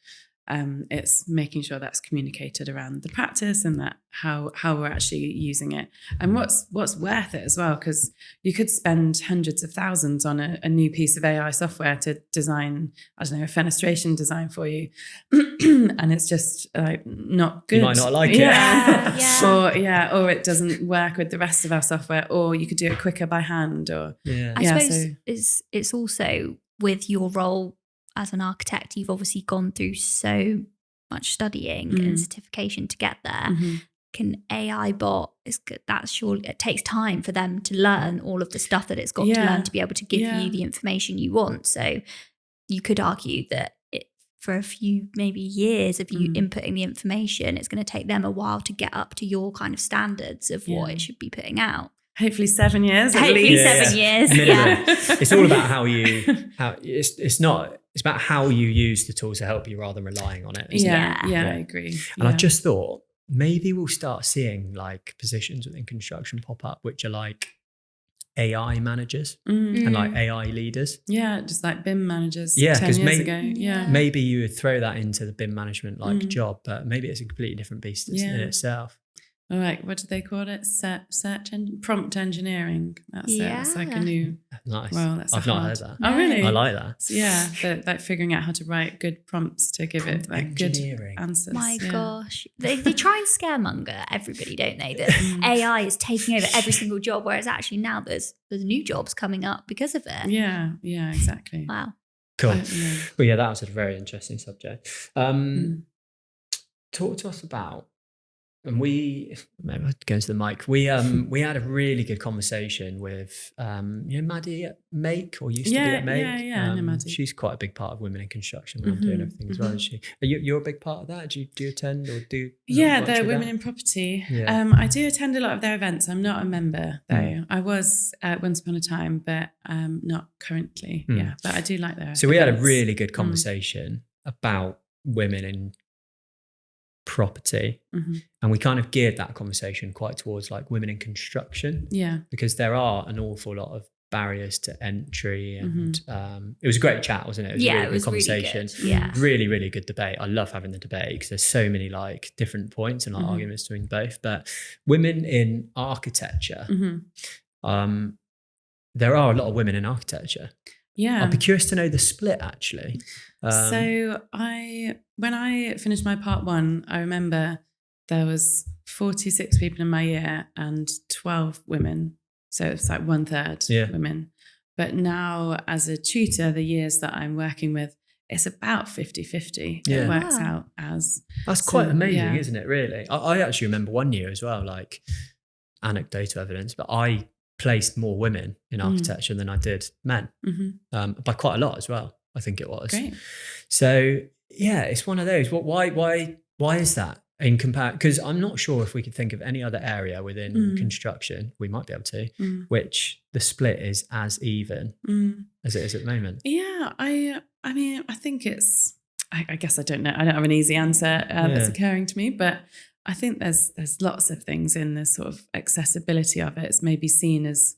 it's making sure that's communicated around the practice and that how we're actually using it and what's worth it as well, because you could spend hundreds of thousands on a new piece of AI software to design, I don't know, a fenestration design for you, and it's just like not good. You might not like it. Or it doesn't work with the rest of our software, or you could do it quicker by hand. Or I suppose it's also with your role as an architect, you've obviously gone through so much studying and certification to get there. Can AI bot, that's surely, it takes time for them to learn all of the stuff that it's got to learn to be able to give you the information you want. So you could argue that for a few maybe years of you inputting the information, it's going to take them a while to get up to your kind of standards of what it should be putting out. Hopefully 7 years. Hopefully 7 years. It's all about it's about how you use the tools to help you rather than relying on it. I agree. And I just thought maybe we'll start seeing like positions within construction pop up, which are like AI managers and like AI leaders. Yeah, just like BIM managers 10 years ago. Maybe you would throw that into the BIM management like job, but maybe it's a completely different beast in itself. All right, what do they call it? Prompt engineering. That's it. It's like a new. Nice. Well, I've not heard that. Oh, really? I like that. So, like figuring out how to write good prompts to give it like good answers. My gosh, they try and scaremonger everybody, don't they? That AI is taking over every single job, whereas actually now there's new jobs coming up because of it. Yeah, exactly. Wow. Cool. Well, that was a very interesting subject. Talk to us about. And maybe I'll go into the mic. We had a really good conversation with Maddi at Make, or used to be at Make. I know Maddi. She's quite a big part of Women in Construction when I'm doing everything as well, isn't she? You're a big part of that? Do you attend or do? The Women in Property. Yeah. I do attend a lot of their events. I'm not a member though. I was once upon a time, but not currently. But I do like their events. We had a really good conversation about women in property, and we kind of geared that conversation quite towards like women in construction, because there are an awful lot of barriers to entry, and it was a great chat, wasn't it? It was a really good conversation. Really good. Really, really good debate. I love having the debate because there's so many like different points and like arguments between both. But women in architecture, there are a lot of women in architecture. I'd be curious to know the split actually. So when I finished my part 1, I remember there was 46 people in my year and 12 women. So it's like 1/3 women. But now as a tutor, the years that I'm working with, it's about 50-50. It works out as. That's quite amazing, isn't it, really? I actually remember one year as well, like anecdotal evidence, but I placed more women in architecture than I did men, by quite a lot as well, I think it was. Great. So it's one of those. Why is that in comparison? Because I'm not sure if we could think of any other area within construction, we might be able to, which the split is as even as it is at the moment. Yeah, I mean, I think it's. I guess I don't know. I don't have an easy answer that's occurring to me, but I think there's lots of things in the sort of accessibility of it. It's maybe seen as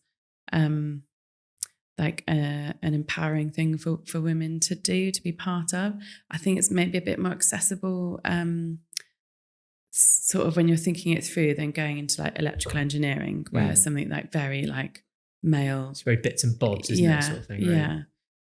like an empowering thing for women to do, to be part of. I think it's maybe a bit more accessible, sort of when you're thinking it through than going into like electrical engineering, where it's something like very like male. It's very bits and bobs, isn't it? Sort of thing, right? Yeah.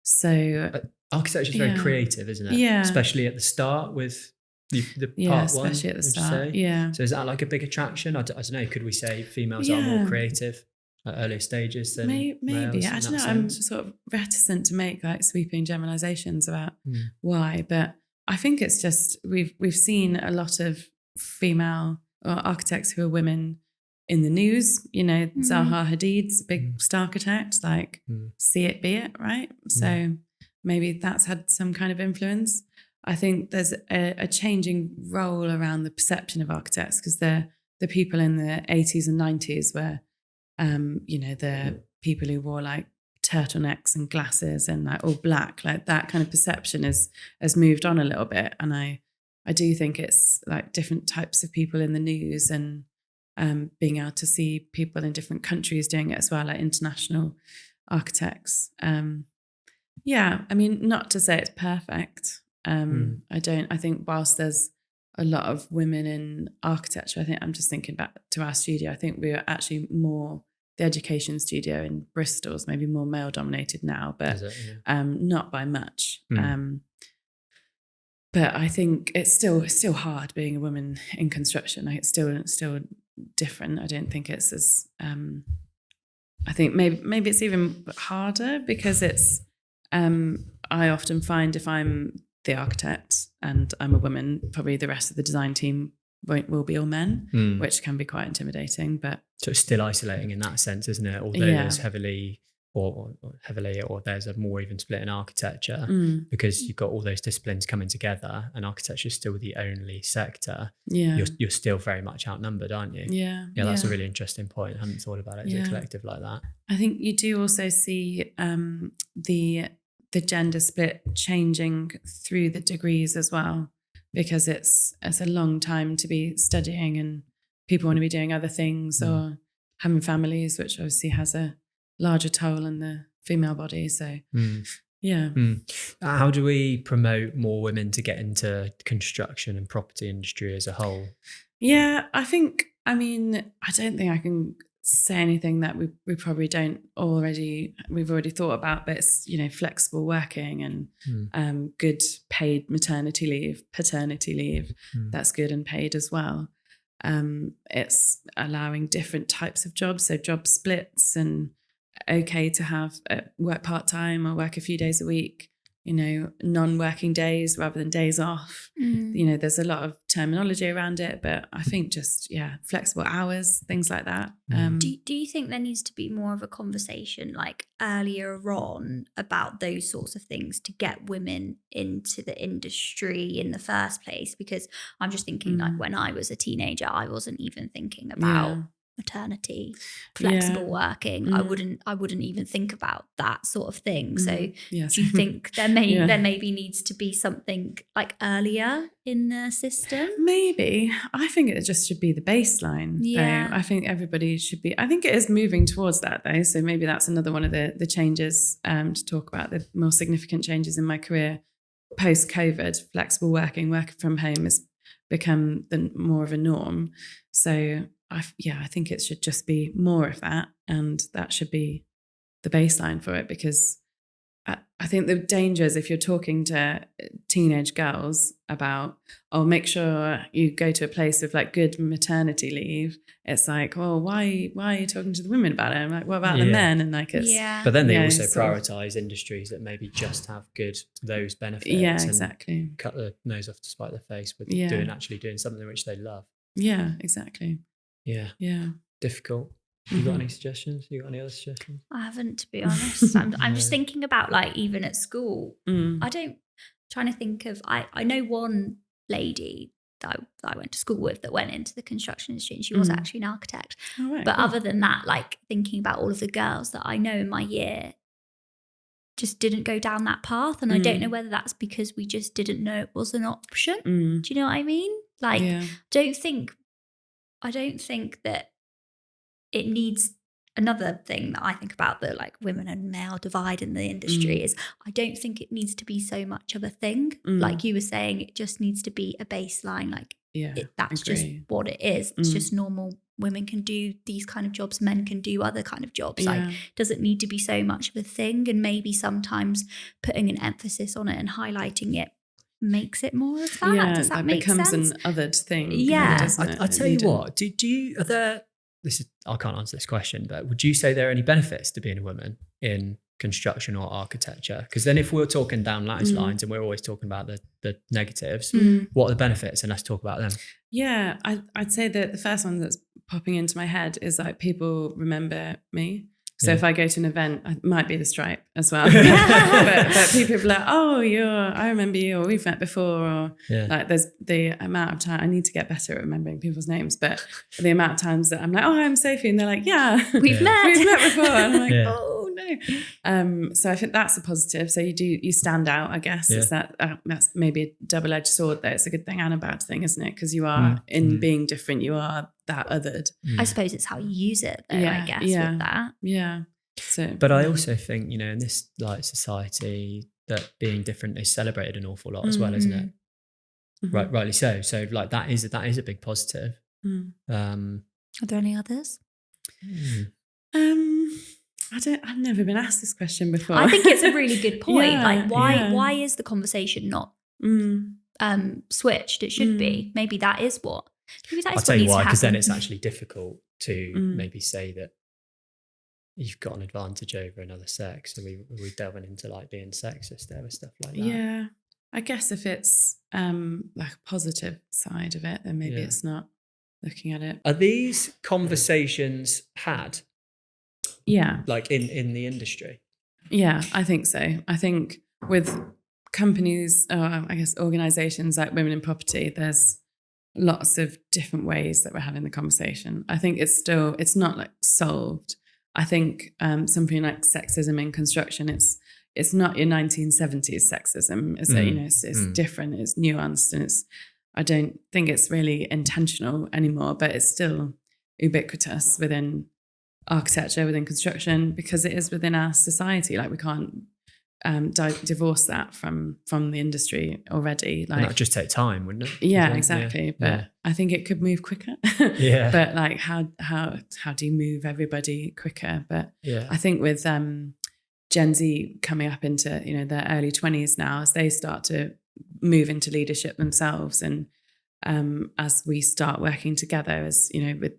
So architecture is very creative, isn't it? Yeah. Especially at the start with the yeah, part one, especially at the would you start. say? Yeah. So is that like a big attraction? I don't know. Could we say females are more creative at earlier stages than maybe? males? I don't know. I'm sort of reticent to make like sweeping generalizations about why, but I think it's just we've seen a lot of female architects who are women in the news. You know, Zaha Hadid's a big star architect. Like, see it, be it, right? So maybe that's had some kind of influence. I think there's a changing role around the perception of architects, because the people in the 80s and 90s were, you know, the people who wore like turtlenecks and glasses and like all black, like that kind of perception has moved on a little bit. And I do think it's like different types of people in the news, and being able to see people in different countries doing it as well, like international architects. Yeah, I mean, not to say it's perfect. I think whilst there's a lot of women in architecture, I think I'm just thinking back to our studio. I think we were actually more, the education studio in Bristol is maybe more male dominated now, but not by much. But I think it's still hard being a woman in construction. Like, it's still different. I don't think it's as I think maybe it's even harder because it's I often find if I'm the architect and I'm a woman, probably the rest of the design team will be all men, which can be quite intimidating. But so it's still isolating in that sense, isn't it? Although there's heavily or there's a more even split in architecture, because you've got all those disciplines coming together, and architecture is still the only sector. You're still very much outnumbered, aren't you? That's a really interesting point. I hadn't thought about it as a collective like that. I think you do also see the gender split changing through the degrees as well, because it's a long time to be studying and people want to be doing other things or having families, which obviously has a larger toll on the female body. So how do we promote more women to get into construction and property industry as a whole? I don't think I can say anything that we probably don't we've already thought about, but it's, you know, flexible working and good paid maternity leave, paternity leave, that's good and paid as well. It's allowing different types of jobs, so job splits, and okay to have work part-time or work a few days a week, you know, non-working days rather than days off. You know, there's a lot of terminology around it, but I think just, flexible hours, things like that. Do you think there needs to be more of a conversation like earlier on about those sorts of things to get women into the industry in the first place? Because I'm just thinking like when I was a teenager, I wasn't even thinking about maternity, flexible working. I wouldn't even think about that sort of thing. So do you think there maybe needs to be something like earlier in the system? Maybe. I think it just should be the baseline. Though. I think everybody should be. I think it is moving towards that though. So maybe that's another one of the changes to talk about, the more significant changes in my career post-COVID. Flexible working from home has become more of a norm. So I think it should just be more of that, and that should be the baseline for it, because I think the danger is if you're talking to teenage girls about, make sure you go to a place with like good maternity leave, it's like, well, why are you talking to the women about it? I'm like, what about the men? And like it's but then they also prioritize industries that maybe just have those benefits. Exactly. Cut the nose off to spite the face with doing something which they love. Exactly. Difficult. You got any suggestions? You got any other suggestions? I haven't, to be honest. I'm just thinking about like even at school. Trying to think of. I know one lady that I went to school with that went into the construction industry, and she was actually an architect. But other than that, like thinking about all of the girls that I know in my year just didn't go down that path, and I don't know whether that's because we just didn't know it was an option. Do you know what I mean? Like, I don't think that it needs. Another thing that I think about the like women and male divide in the industry is I don't think it needs to be so much of a thing. Like you were saying, it just needs to be a baseline. Like that's just what it is. It's just normal. Women can do these kind of jobs, men can do other kind of jobs. Like, doesn't need to be so much of a thing. And maybe sometimes putting an emphasis on it and highlighting it makes it more of that. Yeah, does that make becomes sense? An othered thing. Yeah. Doesn't it? I tell you what, do you, are there, I can't answer this question, but would you say there are any benefits to being a woman in construction or architecture? Because then if we're talking down Lattice lines and we're always talking about the negatives, what are the benefits? And let's talk about them. Yeah, I'd say that the first one that's popping into my head is like people remember me. So if I go to an event, it might be the stripe as well. but people are like, oh, I remember you, or we've met before, or like there's the amount of time, I need to get better at remembering people's names, but the amount of times that I'm like, oh, I'm Sophie, and they're like, yeah, we've met before. And I'm like, oh no. So I think that's a positive. So you stand out, I guess. It's that's maybe a double-edged sword though. It's a good thing and a bad thing, isn't it? Because you are in being different, you are that othered. I suppose it's how you use it though, I guess, with that. Yeah. So, but I also think, in this like society, that being different is celebrated an awful lot as well, isn't it? Right, rightly so. So like that is a big positive. Are there any others? I've never been asked this question before. I think it's a really good point. Like why is the conversation not switched? It should be. Maybe that is what. I'll tell you why, because then it's actually difficult to maybe say that you've got an advantage over another sex. So we're delving into like being sexist there with stuff like that. Yeah. I guess if it's like a positive side of it, then maybe it's not looking at it. Are these conversations had? Yeah. Like in the industry? Yeah, I think so. I think with companies, I guess organizations like Women in Property, there's lots of different ways that we're having the conversation. I think it's not like solved. I think something like sexism in construction, it's not your 1970s sexism, is it? It's different, it's nuanced, and I don't think it's really intentional anymore, but it's still ubiquitous within architecture, within construction, because it is within our society. Like we can't divorce that from the industry already. Like, and that would just take time, wouldn't it? Yeah, exactly. But I think it could move quicker. But like how do you move everybody quicker? But I think with Gen Z coming up into their early 20s now, as they start to move into leadership themselves, and as we start working together as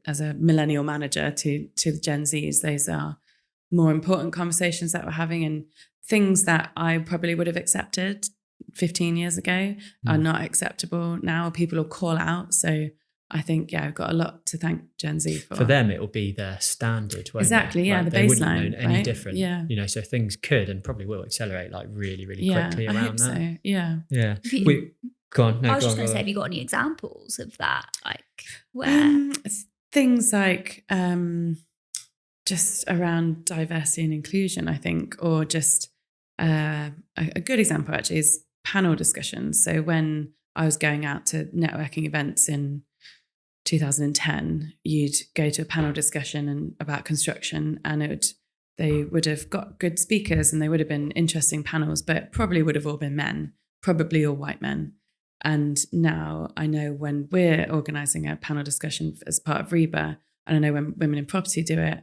as a millennial manager to the Gen Zs, those are more important conversations that we're having, and things that I probably would have accepted 15 years ago are not acceptable now. People will call out. So I think, I've got a lot to thank Gen Z for. For them, it will be their standard. Exactly, like, the they baseline. Wouldn't have known any right? different. Yeah. So things could and probably will accelerate like really, really quickly around I hope that. So. Yeah. Yeah. Go on. No, I was just going to say, have you got any examples of that? Like where? Things like just around diversity and inclusion, I think, or just a good example actually is panel discussions. So when I was going out to networking events in 2010, you'd go to a panel discussion about construction, and they would have got good speakers and they would have been interesting panels, but probably would have all been men, probably all white men. And now I know when we're organising a panel discussion as part of REBA, and I know when Women in Property do it,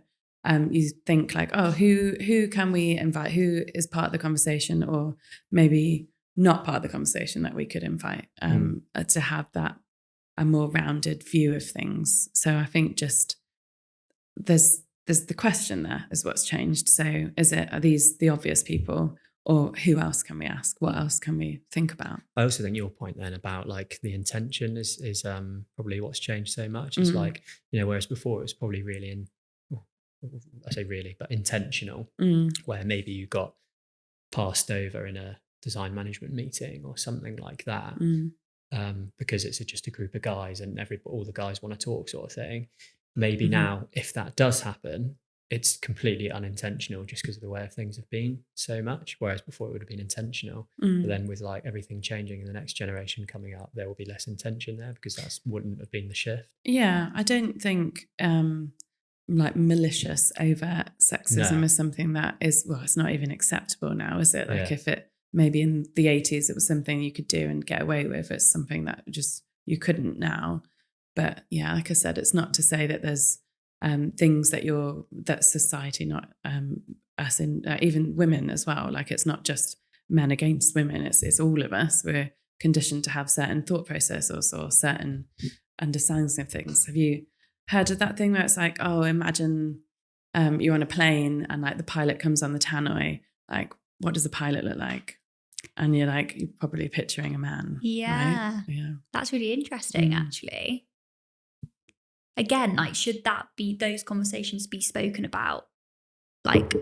you think like, oh, who can we invite? Who is part of the conversation, or maybe not part of the conversation that we could invite to have that a more rounded view of things. So I think just there's the question there is what's changed. So are these the obvious people, or who else can we ask? What else can we think about? I also think your point then about like the intention is probably what's changed so much. It's like, whereas before it was probably really I say really, but intentional, where maybe you got passed over in a design management meeting or something like that, because it's just a group of guys and all the guys want to talk sort of thing. Maybe now, if that does happen, it's completely unintentional just because of the way of things have been so much, whereas before it would have been intentional. But then with like everything changing in the next generation coming up, there will be less intention there because that wouldn't have been the shift. Yeah, I don't think like malicious overt sexism is something that is, it's not even acceptable now, is it? Like if it maybe in the 80s it was something you could do and get away with, it's something that just you couldn't now. But yeah, like I said, it's not to say that there's things that society, not us, in even women as well. Like it's not just men against women. It's all of us. We're conditioned to have certain thought processes or certain understandings of things. Have you heard of that thing where it's like, oh, imagine you're on a plane and like the pilot comes on the tannoy. Like, what does the pilot look like? And you're probably picturing a man. Yeah. Right? Yeah. That's really interesting, actually. Again, like, should those conversations be spoken about like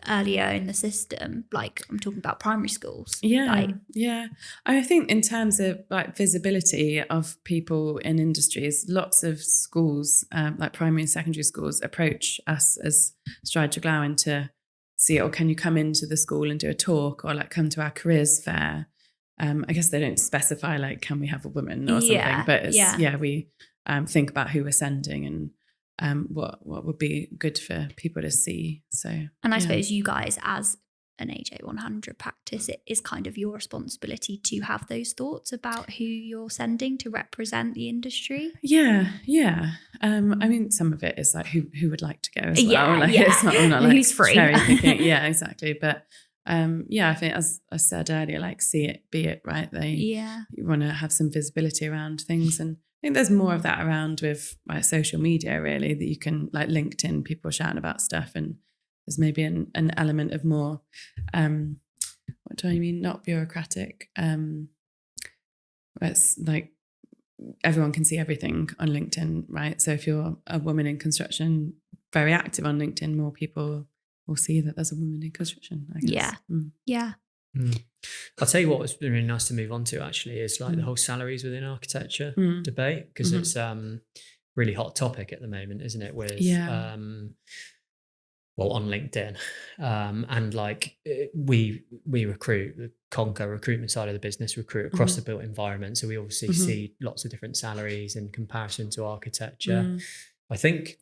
earlier in the system? Like, I'm talking about primary schools. Yeah. Yeah. I think in terms of like visibility of people in industries, lots of schools, like primary and secondary schools, approach us as Stride Treglown to see, or can you come into the school and do a talk, or like come to our careers fair? I guess they don't specify like, can we have a woman or something, but it's, we think about who we're sending and what would be good for people to see. So, and I suppose you guys, as an AJ100 practice, it is kind of your responsibility to have those thoughts about who you're sending to represent the industry. Yeah. I mean, some of it is like who would like to go as well. Like it's not like who's free. Cherry picking. Yeah, exactly. But I think as I said earlier, like see it, be it, right? You want to have some visibility around things, and I think there's more of that around with like social media, really, that you can, like LinkedIn, people shouting about stuff, and there's maybe an element of more, what do I mean? Not bureaucratic. It's like everyone can see everything on LinkedIn, right? So if you're a woman in construction, very active on LinkedIn, more people will see that there's a woman in construction, I guess. Yeah. I'll tell you what was really nice to move on to, actually, is like the whole salaries within architecture debate, because it's really hot topic at the moment, isn't it? With on LinkedIn, and like we recruit, the Conquer recruitment side of the business recruit across the built environment, so we obviously see lots of different salaries in comparison to architecture. I think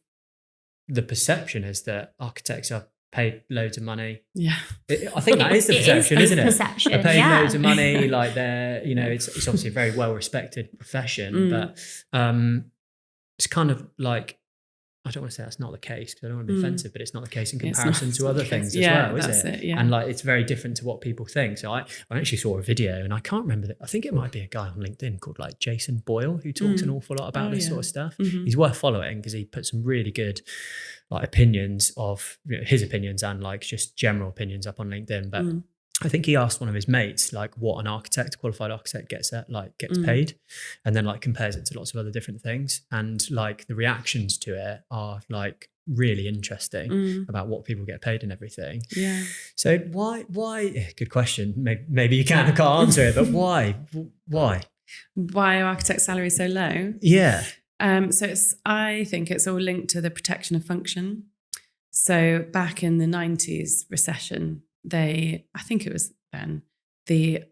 the perception is that architects are paid loads of money. I think that is the perception, isn't it? Perception, they're paid loads of money, like they're, it's obviously a very well respected profession, but it's kind of like, I don't want to say that's not the case because I don't want to be offensive, but it's not the case in comparison to other things as well, is it? And like it's very different to what people think. So I actually saw a video, and I can't remember I think it might be a guy on LinkedIn called like Jason Boyle, who talks an awful lot about this sort of stuff. He's worth following because he puts some really good like opinions of his opinions and like just general opinions up on LinkedIn. But I think he asked one of his mates like what an qualified architect gets paid, and then like compares it to lots of other different things, and like the reactions to it are like really interesting about what people get paid and everything. So why good question, maybe you can't answer it, but why are architect salaries so low? So I think it's all linked to the protection of function. So back in the 90s recession, I think it was then, they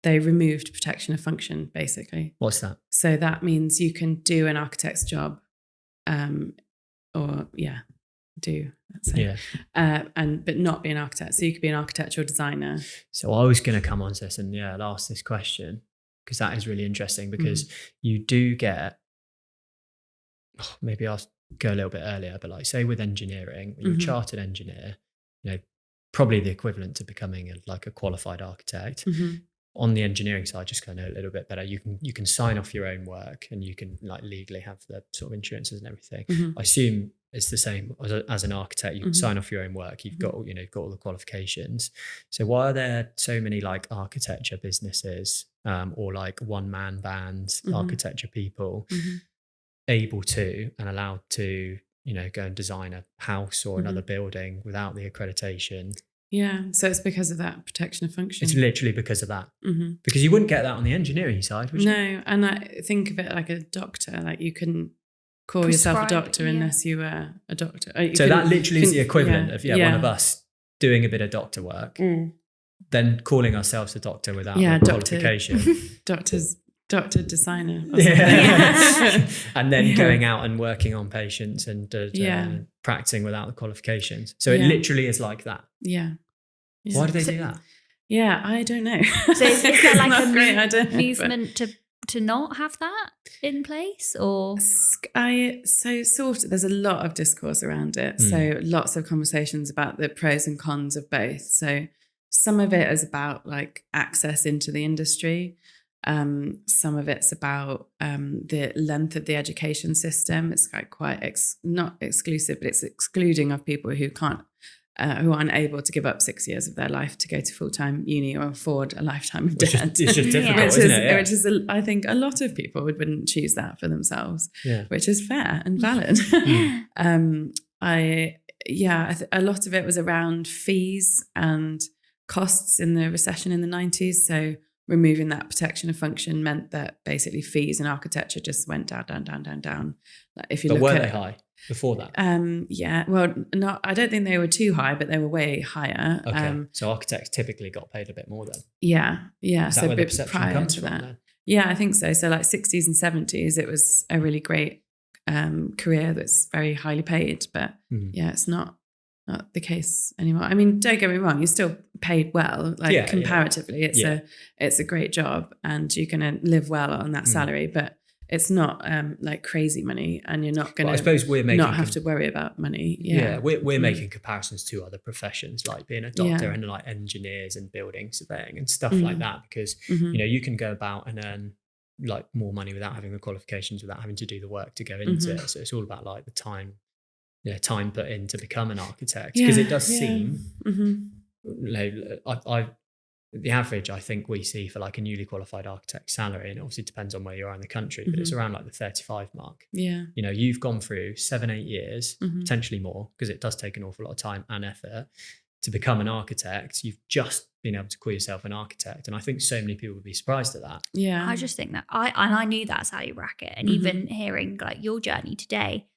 removed protection of function, basically. What's that? So that means you can do an architect's job, but not be an architect. So you could be an architectural designer. So I was going to come on to this and I'll ask this question, because that is really interesting, because you do get, maybe I'll go a little bit earlier, but like say with engineering, when you're a chartered engineer, probably the equivalent to becoming a qualified architect. On the engineering side, just kind of know a little bit better, you can sign off your own work, and you can like legally have the sort of insurances and everything. I assume it's the same as an architect. You can sign off your own work. You've got all the qualifications. So why are there so many like architecture businesses or like one-man bands, architecture people able to and allowed to go and design a house or another building without the accreditation? So it's because of that protection of function. It's literally because of that. Because you wouldn't get that on the engineering side, would you? No, and I think of it like a doctor. Like you couldn't call yourself a doctor unless you were a doctor. So that literally is the equivalent of one of us doing a bit of doctor work, then calling ourselves a doctor without a qualification. Doctor designer. And then going out and working on patients and practicing without the qualifications. So it literally is like that. Why do they do that? I don't know. So is there like a movement to to not have that in place, or? There's a lot of discourse around it. So lots of conversations about the pros and cons of both. So some of it is about like access into the industry. Some of it's about the length of the education system. It's like quite not exclusive, but it's excluding of people who can't, who aren't able to give up 6 years of their life to go to full-time uni or afford a lifetime of debt. It's just difficult, isn't it? Yeah. Which is, I think, a lot of people wouldn't choose that for themselves, which is fair and valid. A lot of it was around fees and costs in the recession in the 90s. So removing that protection of function meant that basically fees in architecture just went down. Like if you but look were at, they high before that? I don't think they were too high, but they were way higher. Okay, so architects typically got paid a bit more then. Yeah. Is that where the perception comes from then? Yeah, I think so. So like 60s and 70s, it was a really great career that's very highly paid, but it's not the case anymore. I mean, don't get me wrong, you're still paid well, like comparatively. It's a great job and you're going to live well on that salary, but it's not like crazy money, and you're not going to not have to worry about money. We're making comparisons to other professions, like being a doctor and like engineers and building surveying and stuff like that, because you can go about and earn like more money without having the qualifications, without having to do the work to go into it. So it's all about like the time put in to become an architect, because it does seem the average I think we see for like a newly qualified architect salary, and it obviously depends on where you are in the country, but it's around like the 35 mark. You've gone through 7-8 years, potentially more, because it does take an awful lot of time and effort to become an architect. You've just been able to call yourself an architect, and I think so many people would be surprised at that. I just think that I knew that salary bracket, and even hearing like your journey today,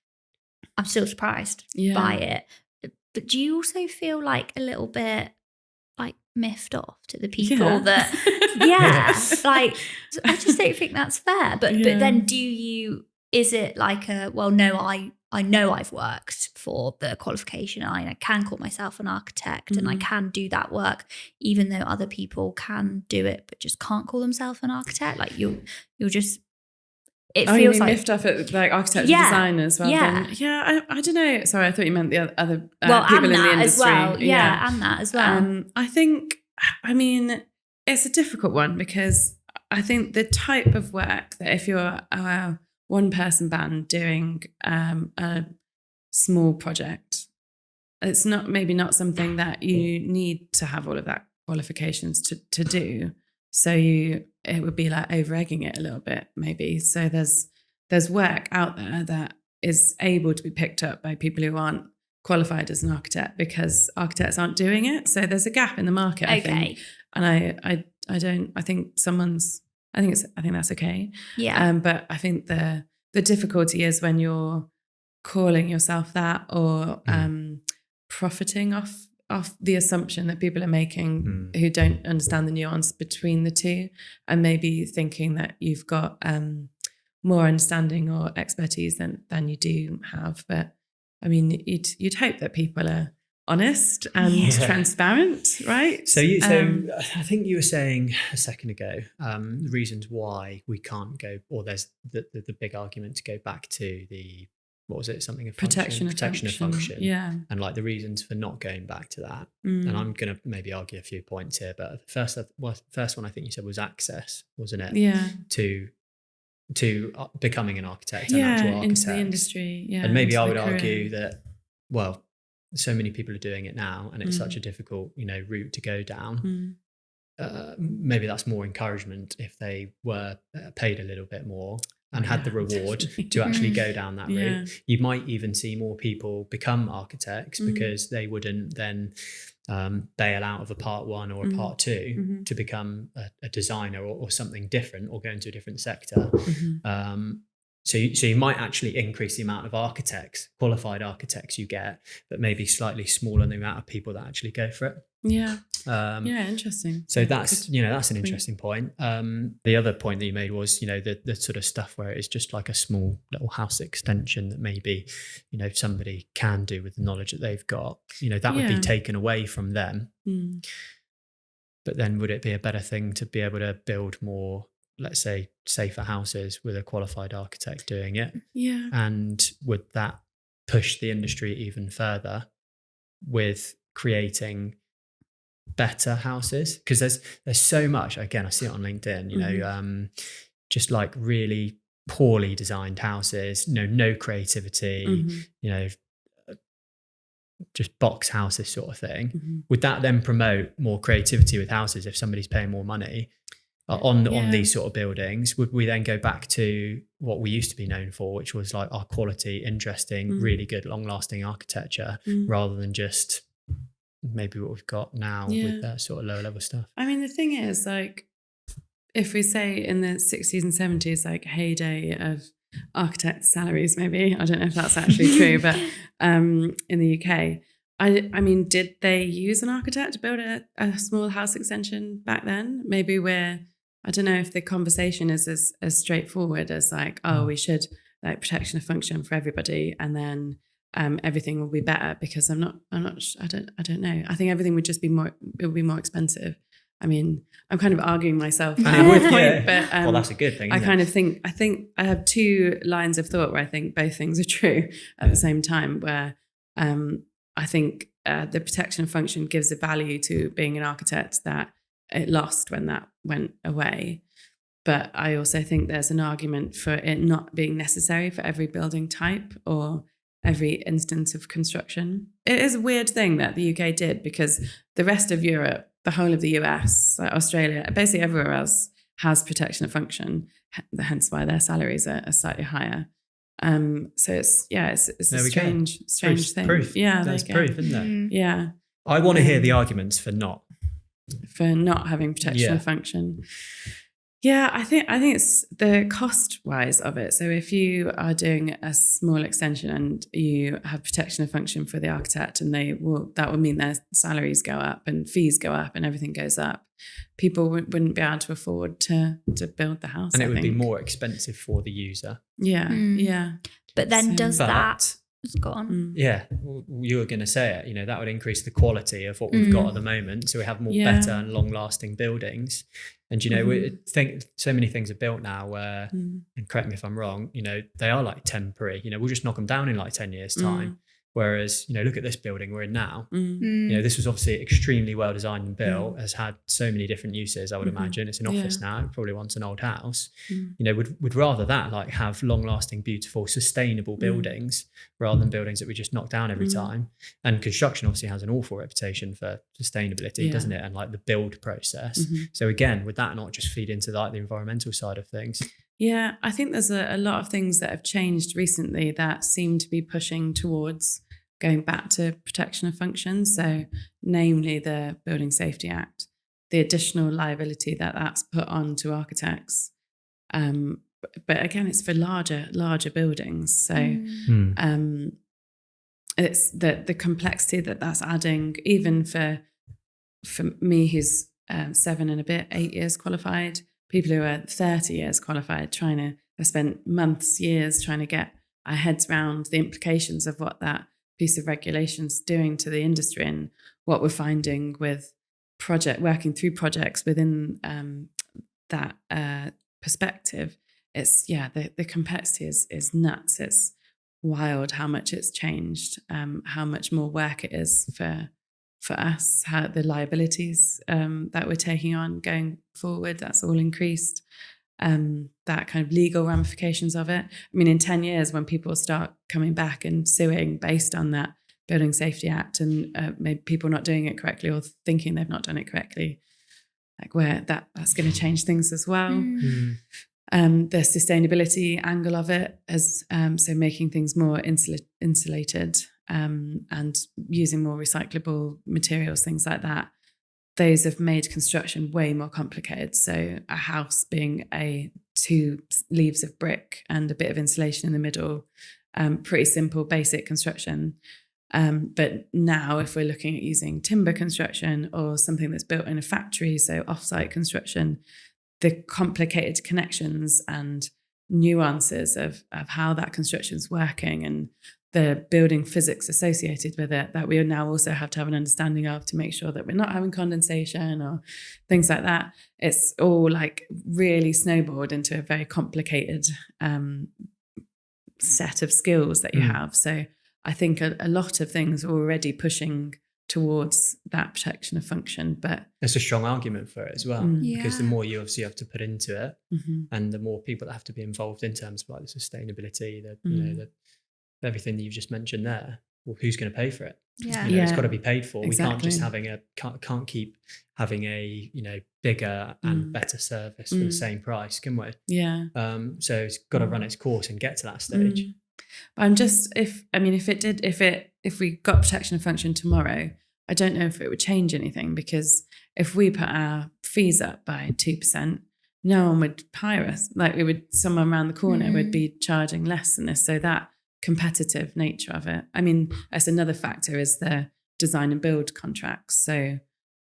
I'm still surprised by it. But do you also feel like a little bit like miffed off to the people that, like, I just don't think that's fair. But then is it like I know I've worked for the qualification, I can call myself an architect and I can do that work, even though other people can do it, but just can't call themselves an architect? Like you're just, it feels like miffed off at like architects and designers rather than I don't know. Sorry, I thought you meant the other people in the industry as well. And that as well. I think, I mean, it's a difficult one, because I think the type of work that if you're a one-person band doing a small project, it's maybe not something that you need to have all of that qualifications to do. So it would be like over-egging it a little bit, maybe. So there's work out there that is able to be picked up by people who aren't qualified as an architect, because architects aren't doing it. So there's a gap in the market, I think. And I think that's okay. But I think the difficulty is when you're calling yourself that, or profiting off the assumption that people are making who don't understand the nuance between the two, and maybe thinking that you've got more understanding or expertise than you do have. But I mean, you'd hope that people are honest and transparent, right? So I think you were saying a second ago the reasons why we can't go, or there's the big argument to go back to the, what was it? Something of protection of function. Yeah. And like the reasons for not going back to that. And I'm going to maybe argue a few points here, but the first one I think you said was access, wasn't it? Yeah. To becoming an architect, an actual architect. Into the industry. Yeah. And maybe I would argue that, well, so many people are doing it now, and it's such a difficult, route to go down. Maybe that's more encouragement if they were paid a little bit more and had the reward to actually go down that route. You might even see more people become architects because they wouldn't then bail out of a part one or a part two to become a designer or something different, or go into a different sector. So you might actually increase the amount of qualified architects you get, but maybe slightly smaller than the amount of people that actually go for it. Interesting. So that's an interesting point. The other point that you made was the sort of stuff where it's just like a small little house extension that maybe somebody can do with the knowledge that they've got. That would be taken away from them. But then would it be a better thing to be able to build more let's say, safer houses with a qualified architect doing it? Yeah. And would that push the industry even further with creating better houses? Because there's so much, again, I see it on LinkedIn, you know, just like really poorly designed houses, no creativity, you know, just box houses sort of thing. Would that then promote more creativity with houses if somebody's paying more money on these sort of buildings? Would we then go back to what we used to be known for, which was like our quality, interesting, really good, long-lasting architecture, rather than just maybe what we've got now with that sort of lower level stuff? I mean, the thing is, like, if we say in the 60s and 70s, like heyday of architect salaries, maybe, I don't know if that's actually true, but in the UK, I mean, did they use an architect to build a small house extension back then? Maybe I don't know if the conversation is as straightforward as like, oh, we should like protection of function for everybody, and then everything will be better, because I don't know. I think everything would just be more, it would be more expensive. I mean, I'm kind of arguing myself at one point, but well, that's a good thing. I think I have two lines of thought where I think both things are true at the same time, where I think the protection of function gives a value to being an architect that it lost when that went away. But I also think there's an argument for it not being necessary for every building type or every instance of construction. It is a weird thing that the UK did, because the rest of Europe, the whole of the US, like Australia, basically everywhere else has protection of function, hence why their salaries are slightly higher. So it's a strange thing. Proof. Yeah, that's proof, isn't it? Yeah. I want to hear the arguments for not having protection of function. Yeah, I think it's the cost wise of it. So if you are doing a small extension and you have protection of function for the architect, and that will mean their salaries go up and fees go up and everything goes up, people wouldn't be able to afford to build the house. And it would be more expensive for the user. Yeah, yeah. But then that go on? Yeah, you were going to say it. You know, that would increase the quality of what we've got at the moment, so we have more better and long-lasting buildings. And you know, we think so many things are built now where, and correct me if I'm wrong, you know, they are like temporary. You know, we'll just knock them down in like 10 years' time. Whereas, you know, look at this building we're in now. You know, this was obviously extremely well designed and built, has had so many different uses, I would imagine. It's an office now, it probably wants an old house. You know, would rather that like have long lasting, beautiful, sustainable buildings rather than buildings that we just knock down every time. And construction obviously has an awful reputation for sustainability, doesn't it? And like the build process. So again, would that not just feed into like the environmental side of things? Yeah, I think there's a lot of things that have changed recently that seem to be pushing towards going back to protection of function. So namely the Building Safety Act, the additional liability that's put on to architects. But again, it's for larger buildings. So it's the complexity that's adding, even for me who's 7 and a bit, 8 years qualified, people who are 30 years qualified, I spent months, years trying to get our heads around the implications of what that piece of regulation's doing to the industry, and what we're finding with working through projects within that perspective. It's the complexity is nuts. It's wild how much it's changed, how much more work it is for us, how the liabilities that we're taking on going forward, that's all increased. That kind of legal ramifications of it. I mean, in 10 years, when people start coming back and suing based on that Building Safety Act, and maybe people not doing it correctly or thinking they've not done it correctly, like where that's going to change things as well. The sustainability angle of it as so making things more insulated and using more recyclable materials, things like that. Those have made construction way more complicated. So a house being 2 leaves of brick and a bit of insulation in the middle, pretty simple, basic construction. But now if we're looking at using timber construction or something that's built in a factory, so off-site construction, the complicated connections and nuances of how that construction is working and the building physics associated with it that we now also have to have an understanding of to make sure that we're not having condensation or things like that. It's all like really snowballed into a very complicated set of skills that you have. So I think a lot of things are already pushing towards that protection of function, but there's a strong argument for it as well, because the more you obviously have to put into it, and the more people that have to be involved in terms of like the sustainability, the everything that you've just mentioned there. Well, who's going to pay for it? It's got to be paid for. Exactly. We can't keep having a bigger and better service for the same price, can we? Yeah. So it's got to run its course and get to that stage. But I'm just if we got protection of function tomorrow, I don't know if it would change anything, because if we put our fees up by 2%, no one would hire us. Like we would, someone around the corner would be charging less than this. So that competitive nature of it. I mean, that's another factor is the design and build contracts. So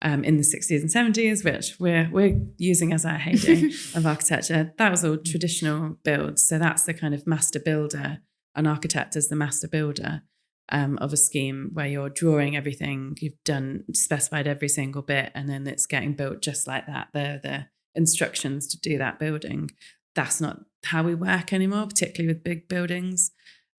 in the 60s and 70s, which we're using as our heyday of architecture, that was all traditional builds. So that's the kind of master builder, an architect as the master builder of a scheme where you're drawing everything, you've specified every single bit, and then it's getting built just like that. The instructions to do that building. That's not how we work anymore, particularly with big buildings.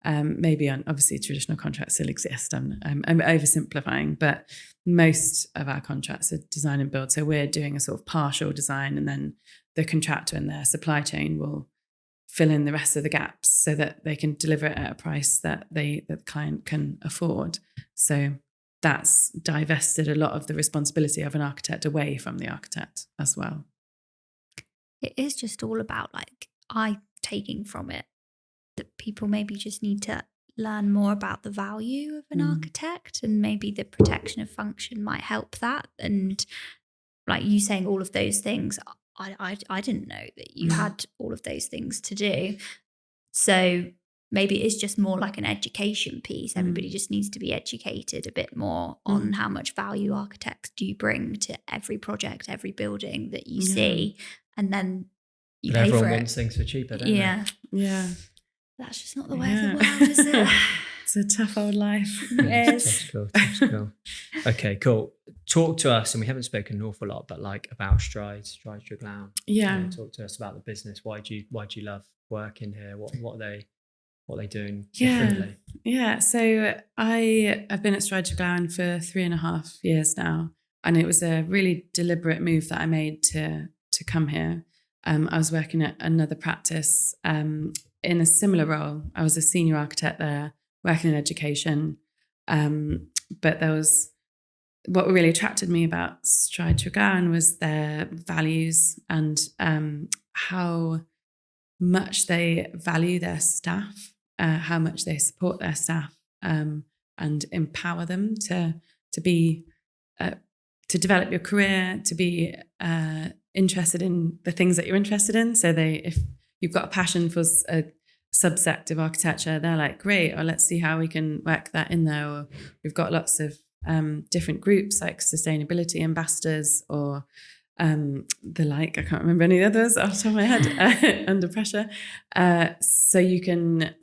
Maybe obviously traditional contracts still exist. I'm oversimplifying, but most of our contracts are design and build. So we're doing a sort of partial design, and then the contractor and their supply chain will fill in the rest of the gaps so that they can deliver it at a price that the client can afford. So that's divested a lot of the responsibility of an architect away from the architect as well. It is just all about taking from it that people maybe just need to learn more about the value of an architect, and maybe the protection of function might help that. And like you saying all of those things, I didn't know that you had all of those things to do. So maybe it's just more like an education piece. Everybody just needs to be educated a bit more on how much value architects do bring to every project, every building that you see, and then you pay for it. Everyone wants things for cheaper, don't they? Yeah. That's just not the way of the world, is it? It's a tough old life. It is. Tough school. Okay, cool. Talk to us, and we haven't spoken an awful lot, but about Stride Treglown. Yeah. Talk to us about the business. Why do you love working here? What are they doing differently? Yeah. So I've been at Stride Treglown for 3.5 years now, and it was a really deliberate move that I made to come here. I was working at another practice in a similar role. I was a senior architect there, working in education. But what really attracted me about Stride Treglown was their values and how much they value their staff, how much they support their staff, and empower them to develop your career, to be interested in the things that you're interested in. So if you've got a passion for a subsect of architecture, they're like, great, or let's see how we can work that in there. Or we've got lots of different groups like sustainability ambassadors or the like. I can't remember any others off the top of my head under pressure. So you can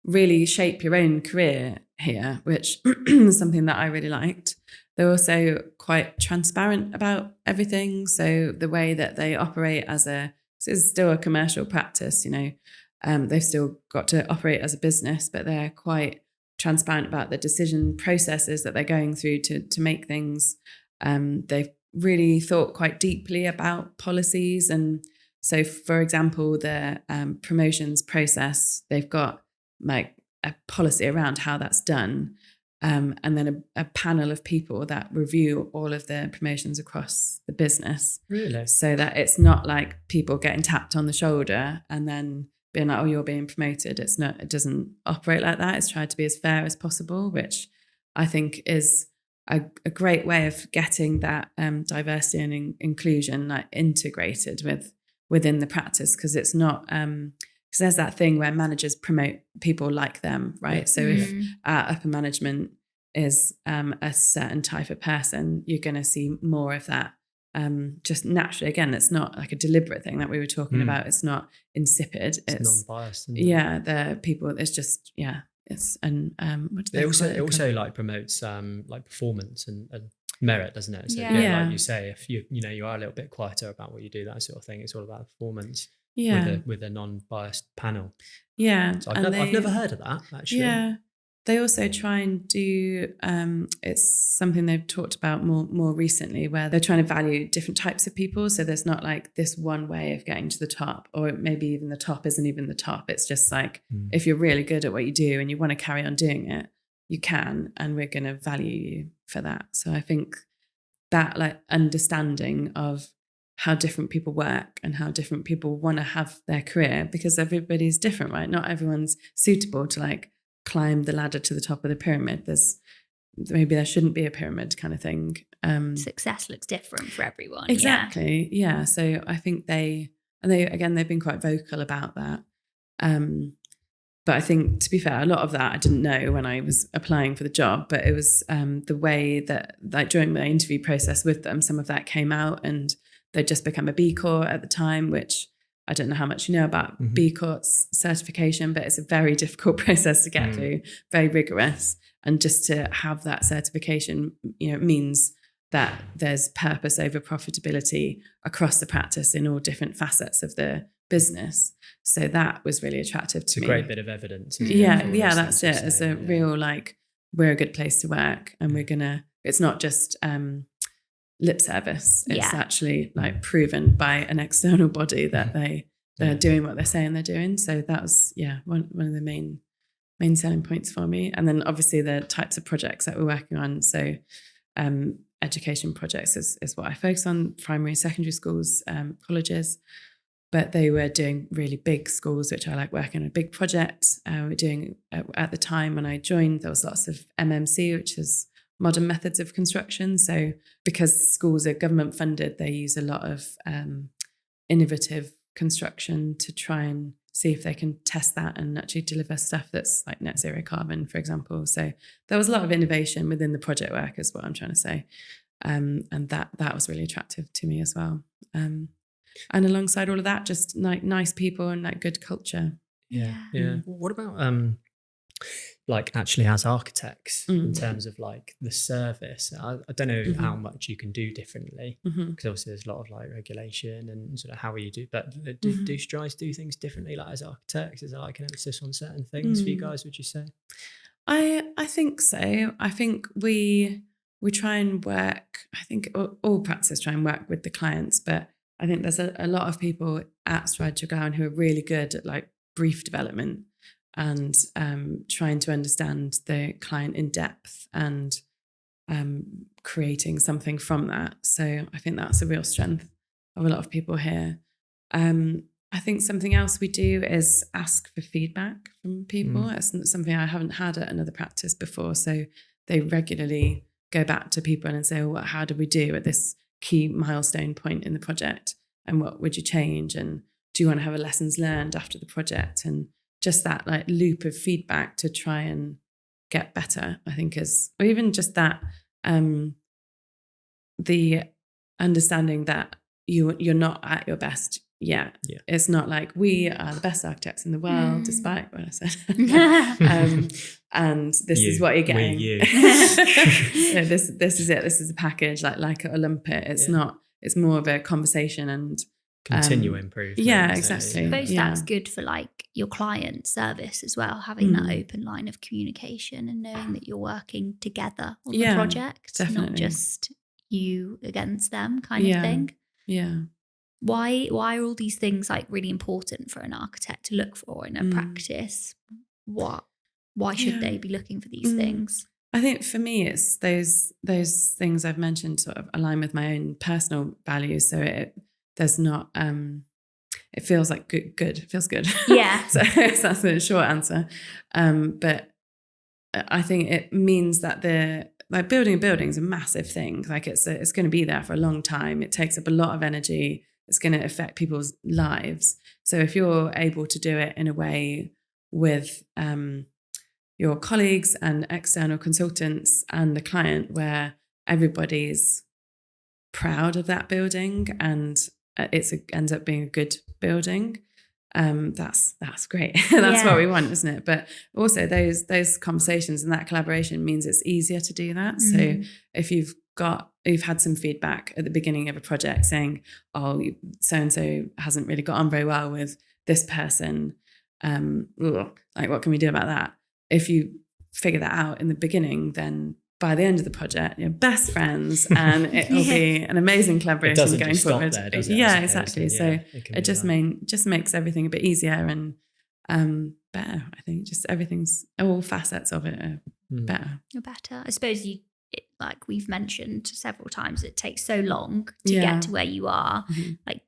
really shape your own career here, which is something that I really liked. They're also quite transparent about everything. So the way that they operate it's still a commercial practice, they've still got to operate as a business, but they're quite transparent about the decision processes that they're going through to make things. They've really thought quite deeply about policies. And so, for example, the promotions process, they've got like a policy around how that's done. And then a panel of people that review all of the promotions across the business. Really? So that it's not like people getting tapped on the shoulder and then being like, oh, you're being promoted. It doesn't operate like that. It's tried to be as fair as possible, which I think is a great way of getting that diversity and inclusion like integrated within the practice, because it's not because there's that thing where managers promote people like them, right? So if our upper management is a certain type of person, you're going to see more of that just naturally, again, it's not like a deliberate thing that we were talking about. It's not insipid. It's non-biased. Yeah, the people. It's just It's what do they it also like promotes like performance and merit, doesn't it? So like you say, if you are a little bit quieter about what you do, that sort of thing, it's all about performance. With a non-biased panel. Yeah, so I've never heard of that actually. Yeah, they also try and do. It's something they've talked about more recently, where they're trying to value different types of people. So there's not like this one way of getting to the top, or maybe even the top isn't even the top. It's just like if you're really good at what you do and you want to carry on doing it, you can, and we're going to value you for that. So I think that like understanding of how different people work and how different people want to have their career, because everybody's different, right? Not everyone's suitable to like climb the ladder to the top of the pyramid. Maybe there shouldn't be a pyramid kind of thing. Success looks different for everyone. Exactly. Yeah. So I think they've been quite vocal about that. But I think, to be fair, a lot of that I didn't know when I was applying for the job, but it was the way that, like, during my interview process with them, some of that came out, and they'd just become a B Corp at the time, which I don't know how much you know about B Corp's certification, but it's a very difficult process to get through, very rigorous. And just to have that certification, means that there's purpose over profitability across the practice in all different facets of the business. So that was really attractive to me. It's a great bit of evidence. Yeah, that's it. It's a real, like, we're a good place to work, and it's not just lip service. It's actually like proven by an external body that they're doing what they're saying they're doing. So that was one of the main selling points for me. And then obviously the types of projects that we're working on. So education projects is what I focus on, primary and secondary schools, colleges. But they were doing really big schools, which I like working on a big project. We're doing, at the time when I joined, there was lots of MMC, which is modern methods of construction. So because schools are government funded, they use a lot of innovative construction to try and see if they can test that and actually deliver stuff that's like net zero carbon, for example. So there was a lot of innovation within the project work, is what I'm trying to say. And that was really attractive to me as well. And alongside all of that, just like nice people and like good culture. Yeah. What about like actually as architects in terms of like the service? I don't know how much you can do differently, because obviously there's a lot of like regulation and sort of how you do. But do Strides do things differently, like as architects? Is there like an emphasis on certain things for you guys, would you say? I think so. I think we try and work. I think all practices try and work with the clients, but I think there's a lot of people at Stride Treglown who are really good at like brief development and trying to understand the client in depth and creating something from that. So I think that's a real strength of a lot of people here. I think something else we do is ask for feedback from people. It's something I haven't had at another practice before. So they regularly go back to people and say, well, how did we do at this key milestone point in the project, and what would you change, and do you want to have a lessons learned after the project, and just that like loop of feedback to try and get better, I think is, or even just that the understanding that you're not at your best yet. It's not like we are the best architects in the world, despite what I said. And this is what you're getting. So this is it. This is a package like at Olympia. It's not. It's more of a conversation and continue improvement. Yeah, exactly. I suppose that's good for like your client service as well, having that open line of communication and knowing that you're working together on the project, definitely. not just you against them kind of thing. Yeah. Why are all these things like really important for an architect to look for in a practice? Why should they be looking for these things? I think for me, it's those things I've mentioned sort of align with my own personal values. So there's not, it feels like good. It feels good. Yeah. So that's a short answer. But I think it means that building a building is a massive thing. Like it's going to be there for a long time. It takes up a lot of energy. It's going to affect people's lives. So if you're able to do it in a way with your colleagues and external consultants and the client where everybody's proud of that building and ends up being a good building, that's great. That's what we want, isn't it? But also those conversations and that collaboration means it's easier to do that. So if you've had some feedback at the beginning of a project saying, oh, so-and-so hasn't really got on very well with this person, like what can we do about that? If you figure that out in the beginning, then by the end of the project, you're best friends, and it will be an amazing collaboration going forward. There, does it, yeah, exactly. So it just makes everything a bit easier and better. I think just all facets of it are better. I suppose like we've mentioned several times, it takes so long to get to where you are. Like,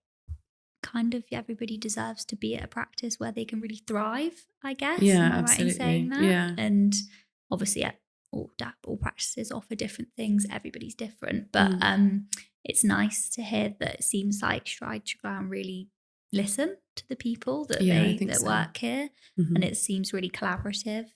kind of everybody deserves to be at a practice where they can really thrive, I guess. Yeah, Am I absolutely. right in saying that? Yeah. And obviously all practices offer different things. Everybody's different. But it's nice to hear that it seems like Stride Treglown really listen to the people that work here. And it seems really collaborative.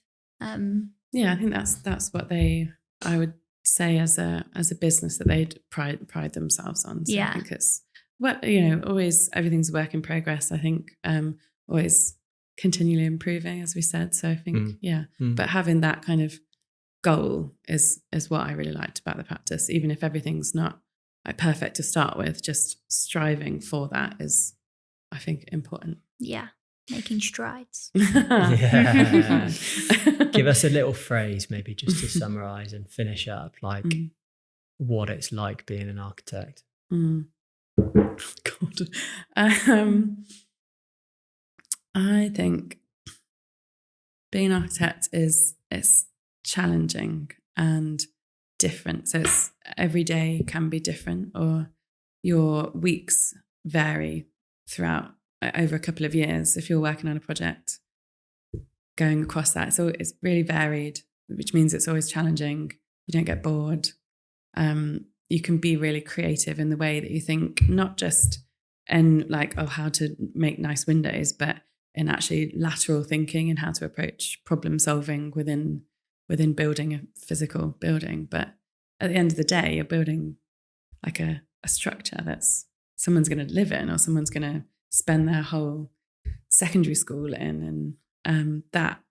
Yeah, I think that's what I would say as a business that they'd pride themselves on. So I think it's always everything's a work in progress. I think always continually improving, as we said. So I think but having that kind of goal is what I really liked about the practice. Even if everything's not like perfect to start with, just striving for that is, I think, important. Yeah, making strides. Yeah. Give us a little phrase, maybe just to summarize and finish up, like what it's like being an architect. God. I think being an architect it's challenging and different. So it's every day can be different, or your weeks vary throughout over a couple of years. If you're working on a project, going across that, so it's really varied, which means it's always challenging. You don't get bored. You can be really creative in the way that you think, not just in like, how to make nice windows, but in actually lateral thinking and how to approach problem solving within building a physical building. But at the end of the day, you're building like a structure that's someone's going to live in, or someone's going to spend their whole secondary school in. And that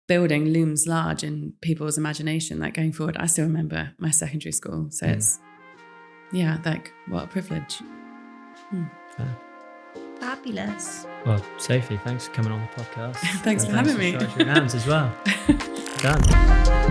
building looms large in people's imagination. Like going forward, I still remember my secondary school. So it's, like what a privilege. Fabulous. Well, Sophie, thanks for coming on the podcast. Thanks for having me. Rounds as well. Done.